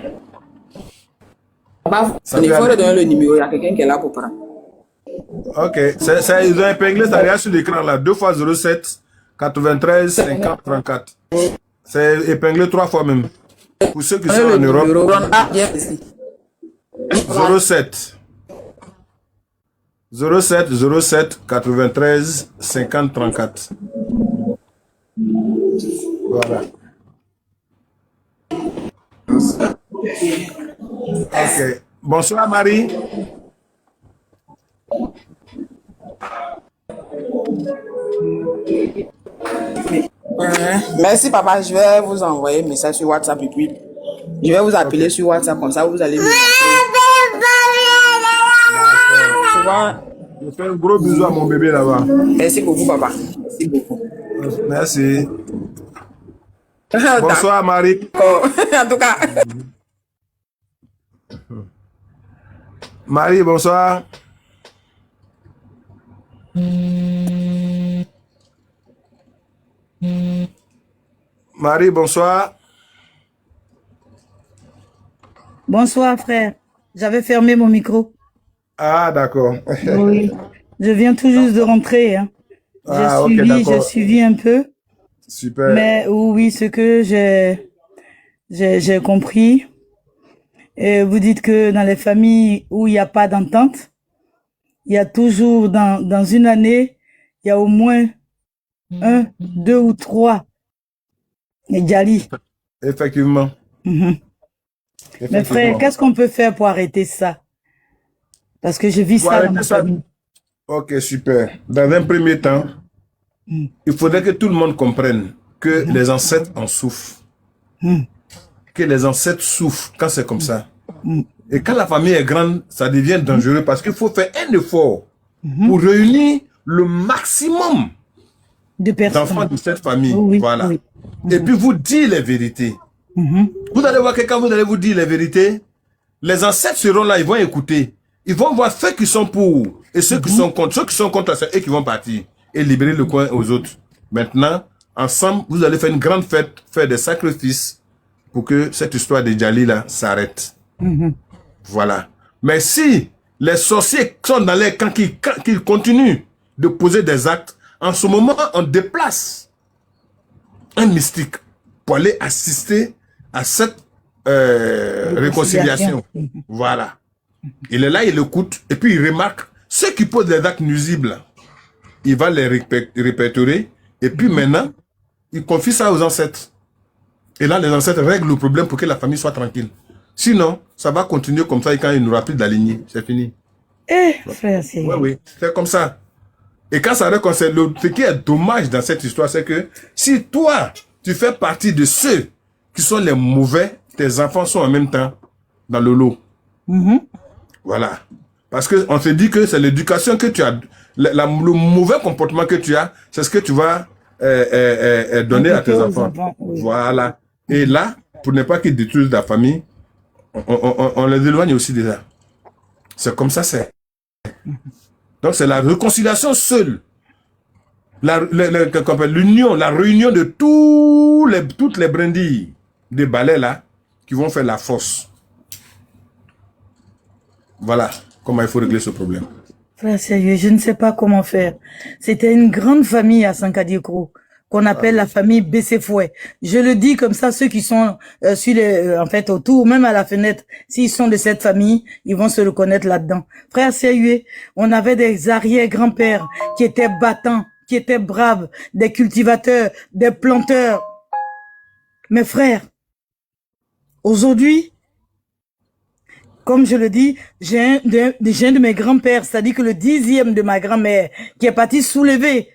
S5: Il faut redonner le numéro. Il y a quelqu'un qui est là pour prendre.
S1: Ok. Ils ont épinglé ça derrière sur l'écran là. 2 fois 07 93 50 34. C'est épinglé 3 fois même. Pour ceux qui sont en Europe. 07 93 50 34. Voilà. Ok. Bonsoir Marie.
S5: Merci papa, je vais vous envoyer un message sur WhatsApp et puis je vais vous appeler sur WhatsApp comme ça vous allez me
S1: Je fais un gros bisou à mon bébé là-bas.
S5: Merci beaucoup papa. Merci beaucoup.
S1: Merci. Bonsoir Marie.
S5: En tout cas.
S1: Marie, bonsoir. Marie, bonsoir.
S6: Bonsoir, frère. J'avais fermé mon micro.
S1: Ah, d'accord.
S6: Oui. Je viens tout juste de rentrer. Hein. J'ai suivi un peu.
S1: Super.
S6: Mais oui, ce que j'ai compris, et vous dites que dans les familles où il n'y a pas d'entente, il y a toujours, dans une année, il y a au moins 1, 2 ou 3 Djali.
S1: Effectivement.
S6: Mais frère, qu'est-ce qu'on peut faire pour arrêter ça? Parce que je vis ça dans ma famille.
S1: Ok, super. Dans un premier temps, il faudrait que tout le monde comprenne que les ancêtres en souffrent. Que les ancêtres souffrent quand c'est comme ça. Et quand la famille est grande, ça devient dangereux parce qu'il faut faire un effort pour réunir le maximum d'enfants de cette famille.
S6: Oui,
S1: voilà.
S6: Oui.
S1: Et puis vous dire les vérités. Vous allez voir que quand vous allez vous dire les vérités, les ancêtres seront là, ils vont écouter. Ils vont voir ceux qui sont pour et ceux qui sont contre. Ceux qui sont contre, c'est eux qui vont partir. et libérer le coin aux autres. Maintenant, ensemble, vous allez faire une grande fête, faire des sacrifices pour que cette histoire de Djali là s'arrête. Voilà. Mais si les sorciers sont dans les camps qui continuent de poser des actes, en ce moment, on déplace un mystique pour aller assister à cette réconciliation. Voilà. Il est là, il écoute, et puis il remarque ceux qui posent des actes nuisibles. Il va les répertorier, et puis maintenant, il confie ça aux ancêtres. Et là, les ancêtres règlent le problème pour que la famille soit tranquille. Sinon, ça va continuer comme ça, et quand il n'aura plus de la lignée, c'est fini.
S6: Frère, c'est...
S1: Oui, c'est comme ça. Et quand ça réconcilie, ce qui est dommage dans cette histoire, c'est que si toi, tu fais partie de ceux qui sont les mauvais, tes enfants sont en même temps dans le lot. Voilà. Parce qu'on se dit que c'est l'éducation que tu as, le mauvais comportement que tu as, c'est ce que tu vas donner à tes enfants.
S6: Oui.
S1: Voilà. Et là, pour ne pas qu'ils détruisent ta famille, on les éloigne aussi déjà. C'est comme ça, c'est. Donc c'est la réconciliation seule. L'union, la réunion de toutes les brindilles des balais là, qui vont faire la force. Voilà comment il faut régler ce problème.
S6: Frère, sérieux, je ne sais pas comment faire. C'était une grande famille à Sankadikro, qu'on appelle la famille Bessefoué. Je le dis comme ça, ceux qui sont sur les, en fait, autour, même à la fenêtre, s'ils sont de cette famille, ils vont se reconnaître là-dedans. Frère, sérieux, on avait des arrière-grands-pères qui étaient battants, qui étaient braves, des cultivateurs, des planteurs. Mes frères, aujourd'hui, comme je le dis, j'ai un de mes grands-pères, c'est-à-dire que le 10e de ma grand-mère, qui est parti soulever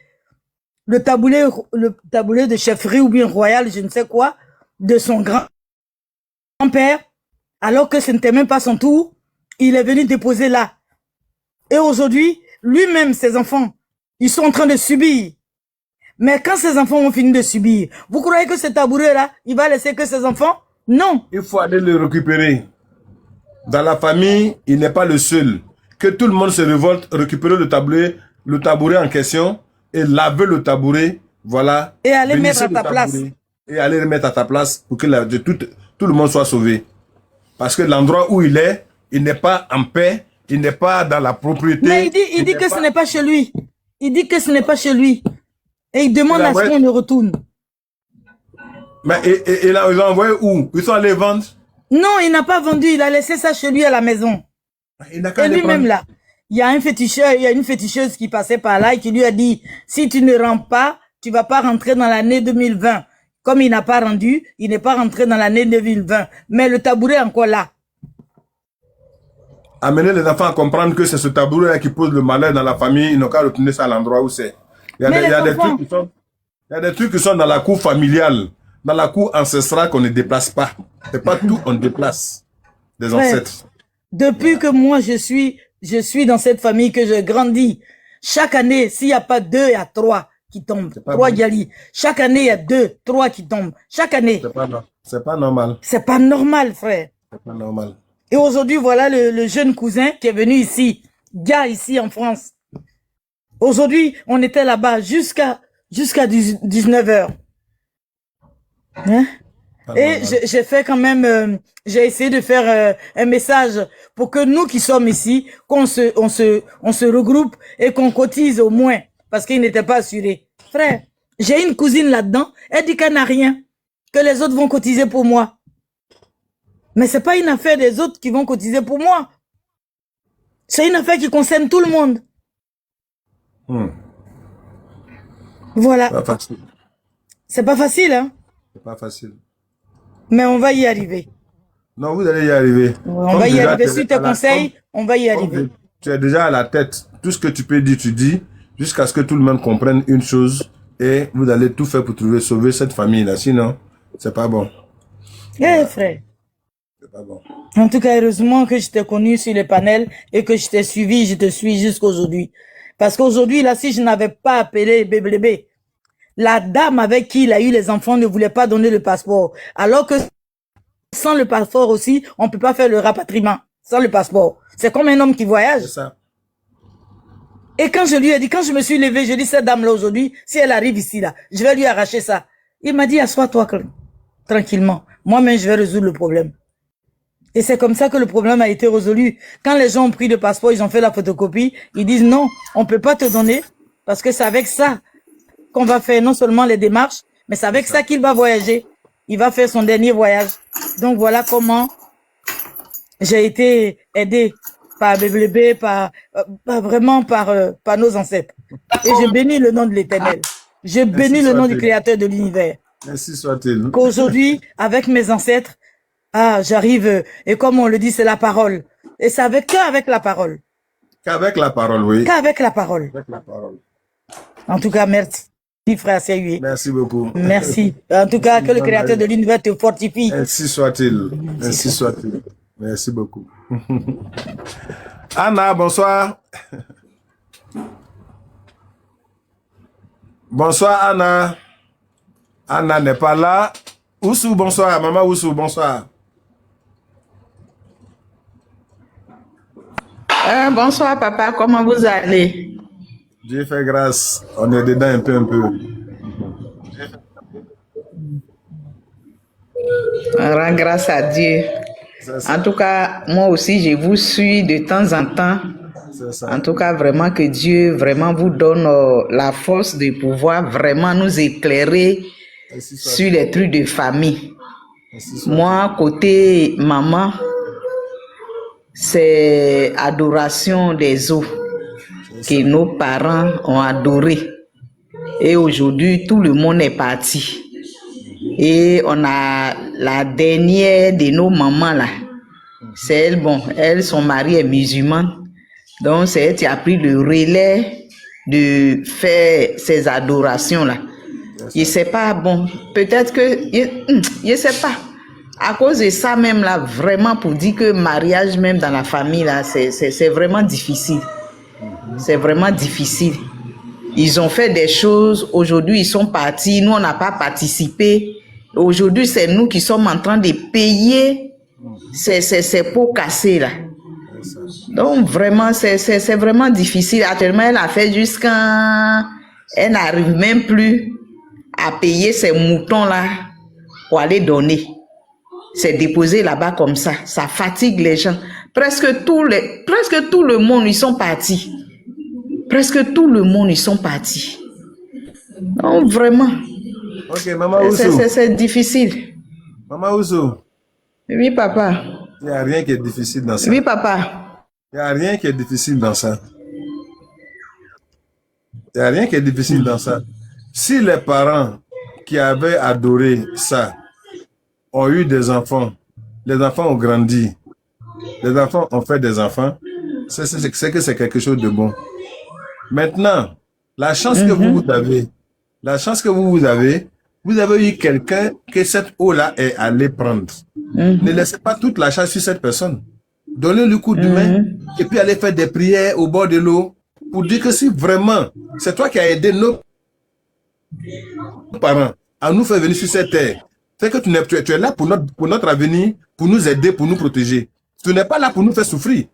S6: le taboulet de chefferie ou bien royal, je ne sais quoi, de son grand-père, alors que ce n'était même pas son tour, il est venu déposer là. Et aujourd'hui, lui-même, ses enfants, ils sont en train de subir. Mais quand ses enfants ont fini de subir, vous croyez que ce tabouret-là, il va laisser que ses enfants? Non.
S1: Il faut aller le récupérer. Dans la famille, il n'est pas le seul. Que tout le monde se révolte, récupérer le tabouret en question, et laver le tabouret, voilà.
S6: Et aller mettre à ta place.
S1: Et aller remettre à ta place pour que tout le monde soit sauvé. Parce que l'endroit où il n'est pas en paix, il n'est pas dans la propriété.
S6: Mais il dit que ce n'est pas chez lui. Il dit que ce n'est pas chez lui. Et il demande à ce qu'on le retourne.
S1: Mais et là, ils l'ont envoyé où? Ils sont allés vendre?
S6: Non, il n'a pas vendu. Il a laissé ça chez lui à la maison.
S1: Il n'a qu'à
S6: et lui-même là, il y a un féticheur, il y a une féticheuse qui passait par là et qui lui a dit, si tu ne rends pas, tu vas pas rentrer dans l'année 2020. Comme il n'a pas rendu, il n'est pas rentré dans l'année 2020. Mais le tabouret est encore là.
S1: Amener les enfants à comprendre que c'est ce tabouret qui pose le malheur dans la famille, ils n'ont qu'à retourner ça à l'endroit où c'est. Il y a des trucs qui sont dans la cour familiale, dans la cour ancestrale qu'on ne déplace pas. C'est pas tout on déplace des ancêtres.
S6: Depuis que moi je suis dans cette famille, que je grandis, chaque année, s'il n'y a pas 2, il y a 3 qui tombent. 3 Djali. Chaque année, il y a 2, 3 qui tombent. Chaque année.
S1: C'est pas normal.
S6: C'est pas normal, frère.
S1: C'est pas normal.
S6: Et aujourd'hui, voilà le jeune cousin qui est venu ici, gars ici en France. Aujourd'hui, on était là-bas jusqu'à 19h. Hein? Et j'ai fait quand même, j'ai essayé de faire un message pour que nous qui sommes ici, on se regroupe et qu'on cotise au moins, parce qu'il n'était pas assuré. Frère, j'ai une cousine là-dedans, elle dit qu'elle n'a rien, que les autres vont cotiser pour moi. Mais c'est pas une affaire des autres qui vont cotiser pour moi. C'est une affaire qui concerne tout le monde. Voilà. C'est pas facile, hein?
S1: C'est pas facile.
S6: Mais on va y arriver.
S1: Non, vous allez y arriver.
S6: On va y arriver. Sur tes conseils, on va y arriver.
S1: Tu es déjà à la tête. Tout ce que tu peux dire, tu dis, jusqu'à ce que tout le monde comprenne une chose, et vous allez tout faire pour sauver cette famille-là. Sinon, c'est pas bon.
S6: Frère.
S1: C'est pas bon.
S6: En tout cas, heureusement que je t'ai connu sur le panel et que je t'ai suivi, je te suis jusqu'à aujourd'hui. Parce qu'aujourd'hui, là, si je n'avais pas appelé Béblébé, la dame avec qui il a eu les enfants ne voulait pas donner le passeport. Alors que sans le passeport aussi, on ne peut pas faire le rapatriement. Sans le passeport. C'est comme un homme qui voyage.
S1: C'est ça.
S6: Et quand je lui ai dit, quand je me suis levée, je dis, cette dame-là aujourd'hui, si elle arrive ici, là, je vais lui arracher ça. Il m'a dit, assois-toi tranquillement. Moi-même, je vais résoudre le problème. Et c'est comme ça que le problème a été résolu. Quand les gens ont pris le passeport, ils ont fait la photocopie, ils disent non, on peut pas te donner parce que c'est avec ça qu'on va faire non seulement les démarches, mais c'est avec ça qu'il va voyager. Il va faire son dernier voyage. Donc voilà comment j'ai été aidé par BBB, vraiment par nos ancêtres. Et je bénis le nom de l'Éternel. Je bénis le nom du Créateur de l'univers.
S1: Ainsi soit-il.
S6: Qu'aujourd'hui, avec mes ancêtres, j'arrive, et comme on le dit, c'est la parole. Et c'est qu'avec la parole.
S1: Qu'avec la parole, oui.
S6: Qu'avec la parole.
S1: Avec la parole.
S6: En tout cas, merci, frère Seyue.
S1: Merci beaucoup.
S6: Merci. En tout cas, que le Créateur de l'univers te fortifie.
S1: Ainsi soit-il. Ainsi soit-il. Merci beaucoup. Anna, bonsoir. Bonsoir, Anna. Anna n'est pas là. Oussou, bonsoir. Maman Oussou, bonsoir.
S7: Bonsoir, papa. Comment vous allez?
S1: Dieu fait grâce. On est dedans un peu.
S7: On rend grâce à Dieu. En tout cas, moi aussi, je vous suis de temps en temps. En tout cas, vraiment que Dieu vraiment vous donne la force de pouvoir vraiment nous éclairer sur les trucs de famille. Moi, côté maman, c'est adoration des eaux que nos parents ont adoré. Et aujourd'hui, tout le monde est parti. Et on a la dernière de nos mamans là. C'est elle, bon, elle, son mari est musulman. Donc, c'est elle qui a pris le relais de faire ces adorations-là. Je sais pas, bon, peut-être que, je sais pas. À cause de ça même là, vraiment pour dire que mariage même dans la famille là, c'est vraiment difficile. C'est vraiment difficile. Ils ont fait des choses, aujourd'hui ils sont partis, nous on n'a pas participé. Aujourd'hui c'est nous qui sommes en train de payer ces pots cassés là. Donc vraiment, c'est vraiment difficile. Actuellement, elle a fait jusqu'à... Elle n'arrive même plus à payer ces moutons-là pour aller donner. C'est déposé là-bas comme ça. Ça fatigue les gens. Presque tout le monde, ils sont partis. Presque tout le monde, ils sont partis. Donc vraiment,
S1: ok, Maman Oussou.
S7: C'est difficile.
S1: Maman Oussou.
S7: Oui, papa.
S1: Il n'y a rien qui est difficile dans ça.
S7: Oui, papa.
S1: Il n'y a rien qui est difficile dans ça. Il n'y a rien qui est difficile dans ça. Si les parents qui avaient adoré ça ont eu des enfants, les enfants ont grandi, les enfants ont fait des enfants, c'est que c'est quelque chose de bon. Maintenant, la chance que vous avez, vous avez eu quelqu'un que cette eau-là est allée prendre. Ne laissez pas toute la charge sur cette personne. Donnez-lui coup de main et puis allez faire des prières au bord de l'eau pour dire que si vraiment c'est toi qui as aidé nos parents à nous faire venir sur cette terre, c'est que tu es là pour notre avenir, pour nous aider, pour nous protéger. Tu n'es pas là pour nous faire souffrir.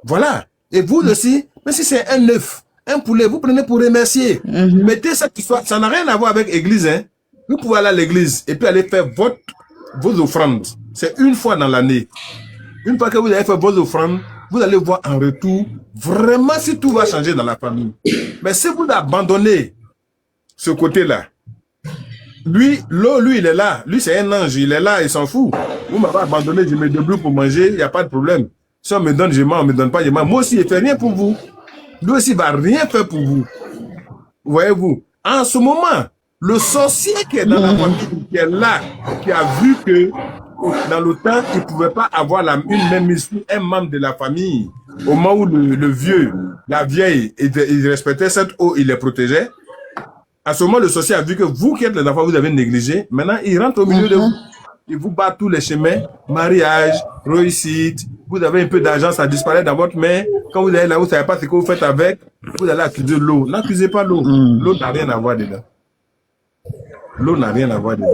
S1: Voilà. Et vous aussi, même si c'est un œuf, un poulet, vous prenez pour remercier. Mettez cette histoire, ça n'a rien à voir avec l'église. Hein. Vous pouvez aller à l'église et puis aller faire vos offrandes. C'est une fois dans l'année. Une fois que vous avez fait vos offrandes, vous allez voir en retour vraiment si tout va changer dans la famille. Mais si vous abandonnez ce côté-là, lui, il est là. Lui, c'est un ange. Il est là, il s'en fout. Vous m'avez abandonné, je me débrouille pour manger, il n'y a pas de problème. Si on me donne, je mange, on ne me donne pas, je mange. Moi aussi, il ne fait rien pour vous. Lui aussi, il ne va rien faire pour vous. Voyez-vous, en ce moment, le sorcier qui est dans la famille, qui est là, qui a vu que dans le temps, il ne pouvait pas avoir une même mise sur un membre de la famille. Au moment où le vieux, la vieille, il respectait cette eau, il les protégeait. À ce moment, le sorcier a vu que vous qui êtes les enfants, vous avez négligé. Maintenant, il rentre au milieu de vous. Il vous bat tous les chemins. Mariage, réussite. Vous avez un peu d'argent, ça disparaît dans votre main. Quand vous allez là, vous ne savez pas ce que vous faites avec. Vous allez accuser l'eau. N'accusez pas l'eau. L'eau n'a rien à voir dedans. L'eau n'a rien à voir dedans.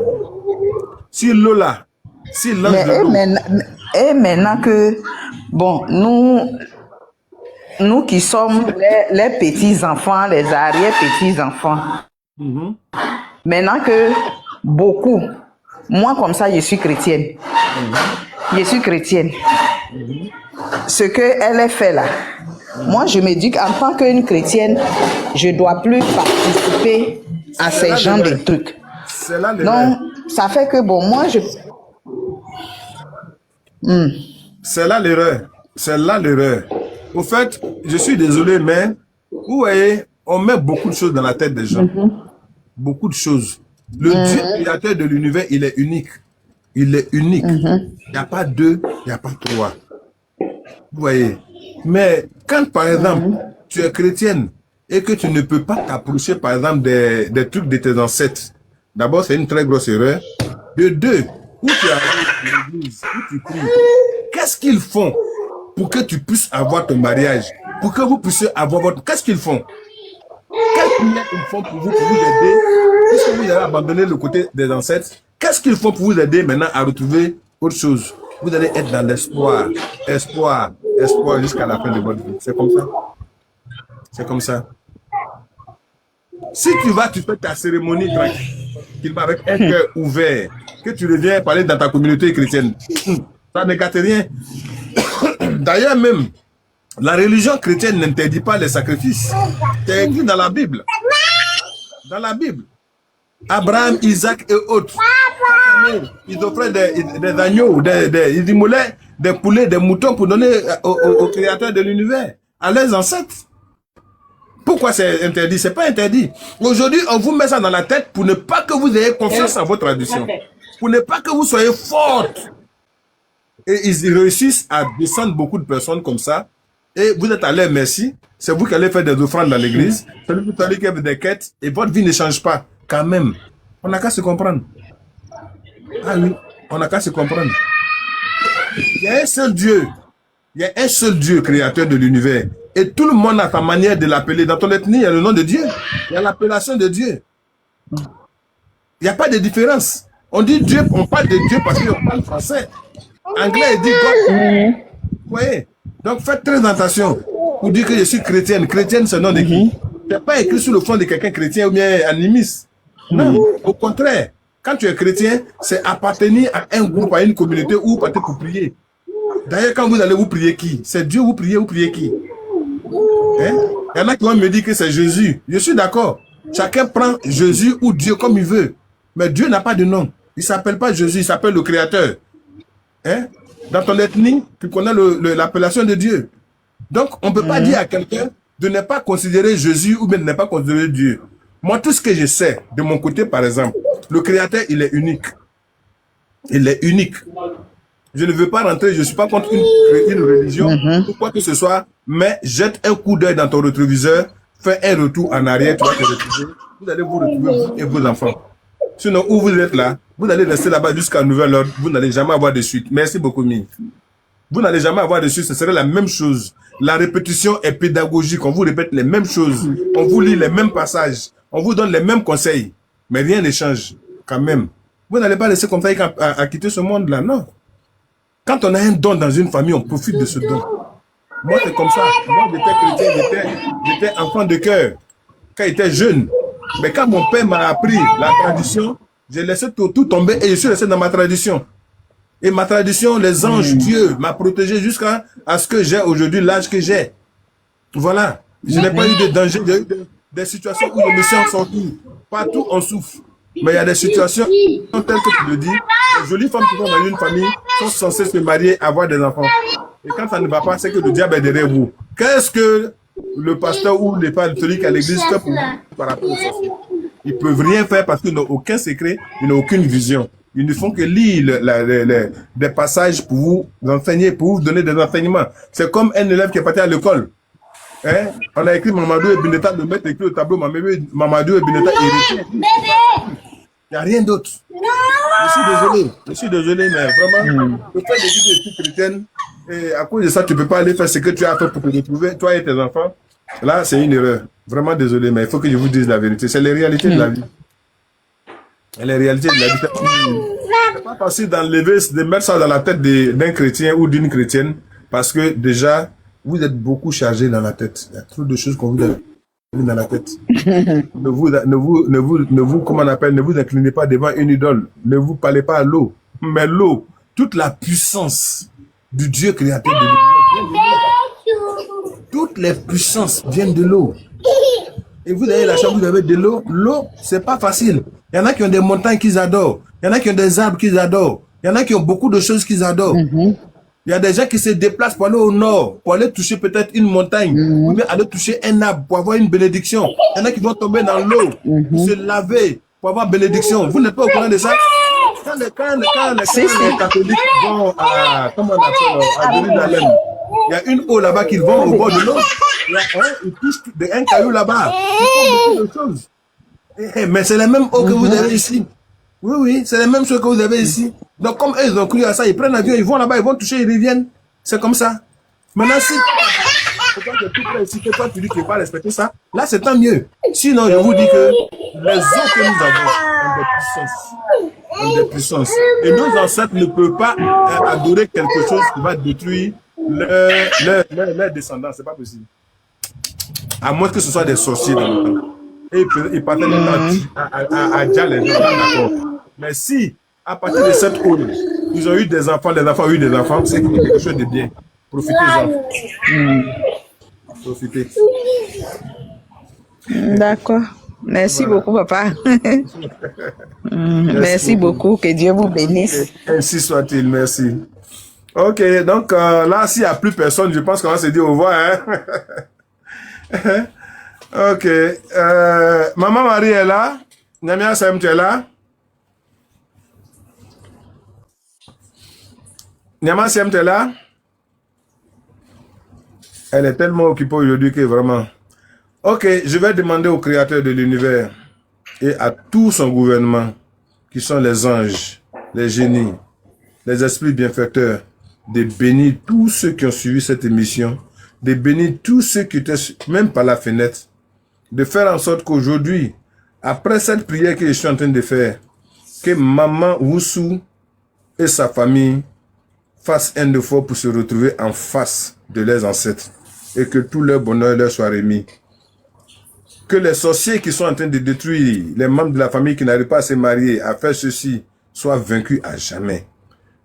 S1: Si l'eau là, si l'ange de l'eau...
S7: Et maintenant que, bon, nous, nous qui sommes les petits-enfants, les arrière-petits-enfants, maintenant que beaucoup, moi comme ça, je suis chrétienne. Je suis chrétienne. Ce qu'elle a fait là, moi je me dis qu'en tant qu'une chrétienne, je ne dois plus participer à ces genres de trucs.
S1: C'est là
S7: Donc, ça fait que bon, moi je...
S1: C'est là l'erreur. C'est là l'erreur. Au fait, je suis désolé, mais vous voyez, on met beaucoup de choses dans la tête des gens. Beaucoup de choses. Le Dieu créateur de l'univers, il est unique. Il est unique. Il n'y a pas deux, il n'y a pas trois. Vous voyez. Mais quand, par exemple, tu es chrétienne et que tu ne peux pas t'approcher, par exemple, des trucs de tes ancêtres, d'abord, c'est une très grosse erreur. De deux, où tu arrives à l'église, où tu pries, qu'est-ce qu'ils font pour que tu puisses avoir ton mariage, pour que vous puissiez avoir votre... Qu'est-ce qu'ils font? Quelle prière ils font pour vous aider? Puisque vous avez abandonné le côté des ancêtres, qu'est-ce qu'ils font pour vous aider maintenant à retrouver autre chose? Vous allez être dans l'espoir, espoir, espoir jusqu'à la fin de votre vie. C'est comme ça. C'est comme ça. Si tu vas, tu fais ta cérémonie tranquillement avec un cœur ouvert, que tu reviens parler dans ta communauté chrétienne, ça ne gâte rien. D'ailleurs même, la religion chrétienne n'interdit pas les sacrifices. C'est écrit dans la Bible. Dans la Bible. Abraham, Isaac et autres. Ils offraient des agneaux, ils immolaient des poulets, des moutons pour donner au créateur de l'univers, à leurs ancêtres. Pourquoi c'est interdit? C'est pas interdit. Aujourd'hui, on vous met ça dans la tête pour ne pas que vous ayez confiance en vos traditions. Pour ne pas que vous soyez forte. Et ils réussissent à descendre beaucoup de personnes comme ça. Et vous êtes à leur merci. C'est vous qui allez faire des offrandes dans l'église. C'est vous qui allez faire des quêtes. Et votre vie ne change pas. Quand même. On n'a qu'à se comprendre. Ah oui. On n'a qu'à se comprendre. Il y a un seul Dieu. Il y a un seul Dieu créateur de l'univers. Et tout le monde a sa manière de l'appeler. Dans ton ethnie, il y a le nom de Dieu. Il y a l'appellation de Dieu. Il n'y a pas de différence. On dit Dieu, on parle de Dieu parce qu'on parle français. Anglais, il dit God. Vous voyez? Donc faites très attention pour dire que je suis chrétienne. Chrétienne, c'est le nom de qui? C'est pas écrit sur le front de quelqu'un chrétien ou bien animiste. Non, au contraire. Quand tu es chrétien, c'est appartenir à un groupe, à une communauté ou partir pour prier. D'ailleurs, quand vous allez vous prier qui? C'est Dieu, vous priez qui? Hein? Il y en a qui vont me dire que c'est Jésus. Je suis d'accord. Chacun prend Jésus ou Dieu comme il veut. Mais Dieu n'a pas de nom. Il ne s'appelle pas Jésus, il s'appelle le Créateur. Hein? Dans ton ethnie, tu connais l'appellation de Dieu. Donc, on ne peut pas dire à quelqu'un de ne pas considérer Jésus ou bien de ne pas considérer Dieu. Moi, tout ce que je sais, de mon côté, par exemple, le Créateur, il est unique. Il est unique. Je ne veux pas rentrer, je ne suis pas contre une religion ou quoi que ce soit, mais jette un coup d'œil dans ton rétroviseur, fais un retour en arrière, tu vas te retrouver. Vous allez vous retrouver, vous et vos enfants. Sinon, où vous êtes là, vous allez rester là-bas jusqu'à nouvel ordre, vous n'allez jamais avoir de suite. Merci beaucoup, Mi. Vous n'allez jamais avoir de suite, ce serait la même chose. La répétition est pédagogique, on vous répète les mêmes choses, on vous lit les mêmes passages, on vous donne les mêmes conseils, mais rien ne change, quand même. Vous n'allez pas laisser comme ça à quitter ce monde-là, non. Quand on a un don dans une famille, on profite de ce don. Moi, c'est comme ça. Moi, j'étais chrétien, j'étais enfant de cœur quand j'étais jeune. Mais quand mon père m'a appris la tradition, j'ai laissé tout tomber et je suis resté dans ma tradition. Et ma tradition, les anges, Dieu m'a protégé jusqu'à ce que j'ai aujourd'hui l'âge que j'ai. Voilà. Je n'ai pas eu de danger, il y a eu des situations où je me suis sorti. Partout, on souffre. Mais il y a des situations telles que tu le dis. Les jolies femmes qui vont dans une famille sont censées se marier, avoir des enfants. Et quand ça ne va pas, c'est que le diable est derrière vous. Qu'est-ce que le pasteur ou les pères catholiques à l'église fait pour vous par rapport aux sorciers? Ils ne peuvent rien faire parce qu'ils n'ont aucun secret, ils n'ont aucune vision. Ils ne font que lire des passages pour vous enseigner, pour vous donner des enseignements. C'est comme un élève qui est parti à l'école. Hein? On a écrit Mamadou et Bineta, le maître écrit au tableau Mamadou et Bineta héritiers. Il n'y a rien d'autre. Je suis désolé, mais vraiment, le fait de dire que je suis chrétienne, et à cause de ça, tu ne peux pas aller faire ce que tu as fait pour te retrouver, toi et tes enfants. Là, c'est une erreur. Vraiment désolé, mais il faut que je vous dise la vérité. C'est les réalités de la vie. Les réalités de la vie. C'est pas facile d'enlever, de mettre ça dans la tête d'un chrétien ou d'une chrétienne, parce que déjà, vous êtes beaucoup chargé dans la tête. Il y a trop de choses qu'on vous a mis dans la tête. ne vous, comment on appelle, ne vous inclinez pas devant une idole. Ne vous parlez pas à l'eau. Mais l'eau, toute la puissance du Dieu créateur de l'univers, toutes les puissances viennent de l'eau. Et vous avez la chance, vous avez de l'eau. L'eau, c'est pas facile. Il y en a qui ont des montagnes qu'ils adorent. Il y en a qui ont des arbres qu'ils adorent. Il y en a qui ont beaucoup de choses qu'ils adorent. Il y a des gens qui se déplacent pour aller au nord, pour aller toucher peut-être une montagne, ou bien aller toucher un arbre pour avoir une bénédiction. Il y en a qui vont tomber dans l'eau, se laver pour avoir bénédiction. Vous n'êtes pas au courant de ça? Quand les catholiques vont à, comment on appelle, à Jérusalem, il y a une eau là-bas qu'ils vont au bord de l'eau. Ils touchent un caillou là-bas. Ils font beaucoup de choses. Mais c'est la même eau que vous avez ici. Oui, c'est les mêmes choses que vous avez ici. Donc, comme eux, ils ont cru à ça, ils prennent l'avion, ils vont là-bas, ils vont toucher, ils reviennent. C'est comme ça. Maintenant, si que toi, tu dis que tu ne vas pas respecter ça, là, c'est tant mieux. Sinon, je vous dis que les eaux que nous avons ont des puissances. Et nos ancêtres ne peuvent pas adorer quelque chose qui va détruire leur descendants. C'est pas possible. À moins que ce soit des sorciers dans le temps. Et ils partaient à Dja, les gens, d'accord. Mais si, à partir de cette eau, ils ont eu des enfants, les enfants ont eu des enfants, c'est quelque chose de bien. Profitez-en. Profitez.
S7: D'accord. Merci beaucoup, papa. Merci beaucoup. Que Dieu vous bénisse.
S1: Ainsi soit-il. Merci. Ok, donc là, s'il n'y a plus personne, je pense qu'on va se dire au revoir. Hein? Ok. Maman Marie est là. Nyamia Sem, tu es là? Nyamia Sem, tu es là? Elle est tellement occupée aujourd'hui que vraiment... Ok, je vais demander au Créateur de l'univers et à tout son gouvernement, qui sont les anges, les génies, les esprits bienfaiteurs, de bénir tous ceux qui ont suivi cette émission, de bénir tous ceux qui étaient même par la fenêtre, de faire en sorte qu'aujourd'hui, après cette prière que je suis en train de faire, que Maman Woussou et sa famille fassent un effort pour se retrouver en face de leurs ancêtres et que tout leur bonheur leur soit remis. Que les sorciers qui sont en train de détruire les membres de la famille qui n'arrivent pas à se marier, à faire ceci, soient vaincus à jamais.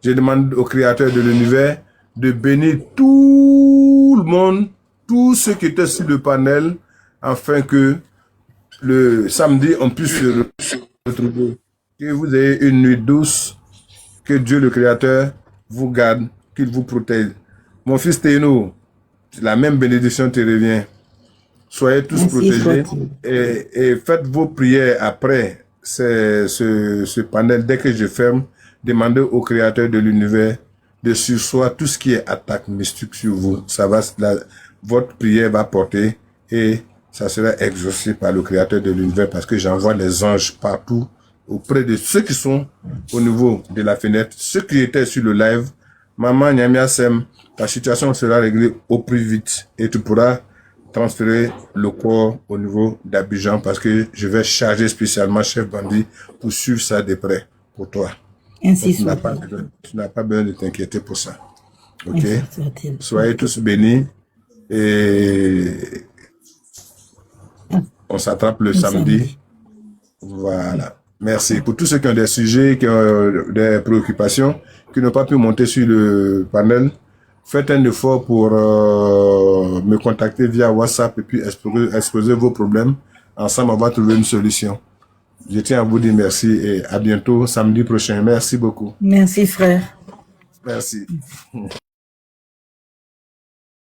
S1: Je demande au Créateur de l'univers de bénir tout le monde, tous ceux qui étaient sur le panel, afin que le samedi, on puisse se retrouver. Que vous ayez une nuit douce, que Dieu le Créateur vous garde, qu'il vous protège. Mon fils Théno, la même bénédiction te revient. Soyez tous protégés et faites vos prières après ce panel. Dès que je ferme, demandez au Créateur de l'univers de surseoir tout ce qui est attaque mystique sur vous. Ça va, votre prière va porter et ça sera exaucé par le Créateur de l'univers parce que j'envoie les anges partout auprès de ceux qui sont au niveau de la fenêtre, ceux qui étaient sur le live. Maman Nyamia Sem, ta situation sera réglée au plus vite et tu pourras transférer le corps au niveau d'Abidjan parce que je vais charger spécialement chef bandit pour suivre ça de près pour toi.
S6: Ainsi
S1: soit. Tu n'as pas besoin de t'inquiéter pour ça. Ok? Soyez tous bénis et on s'attrape le samedi. Voilà. Merci. Pour tous ceux qui ont des sujets, qui ont des préoccupations, qui n'ont pas pu monter sur le panel, faites un effort pour me contacter via WhatsApp et puis exposer vos problèmes. Ensemble, on va trouver une solution. Je tiens à vous dire merci et à bientôt samedi prochain. Merci beaucoup.
S6: Merci frère.
S1: Merci.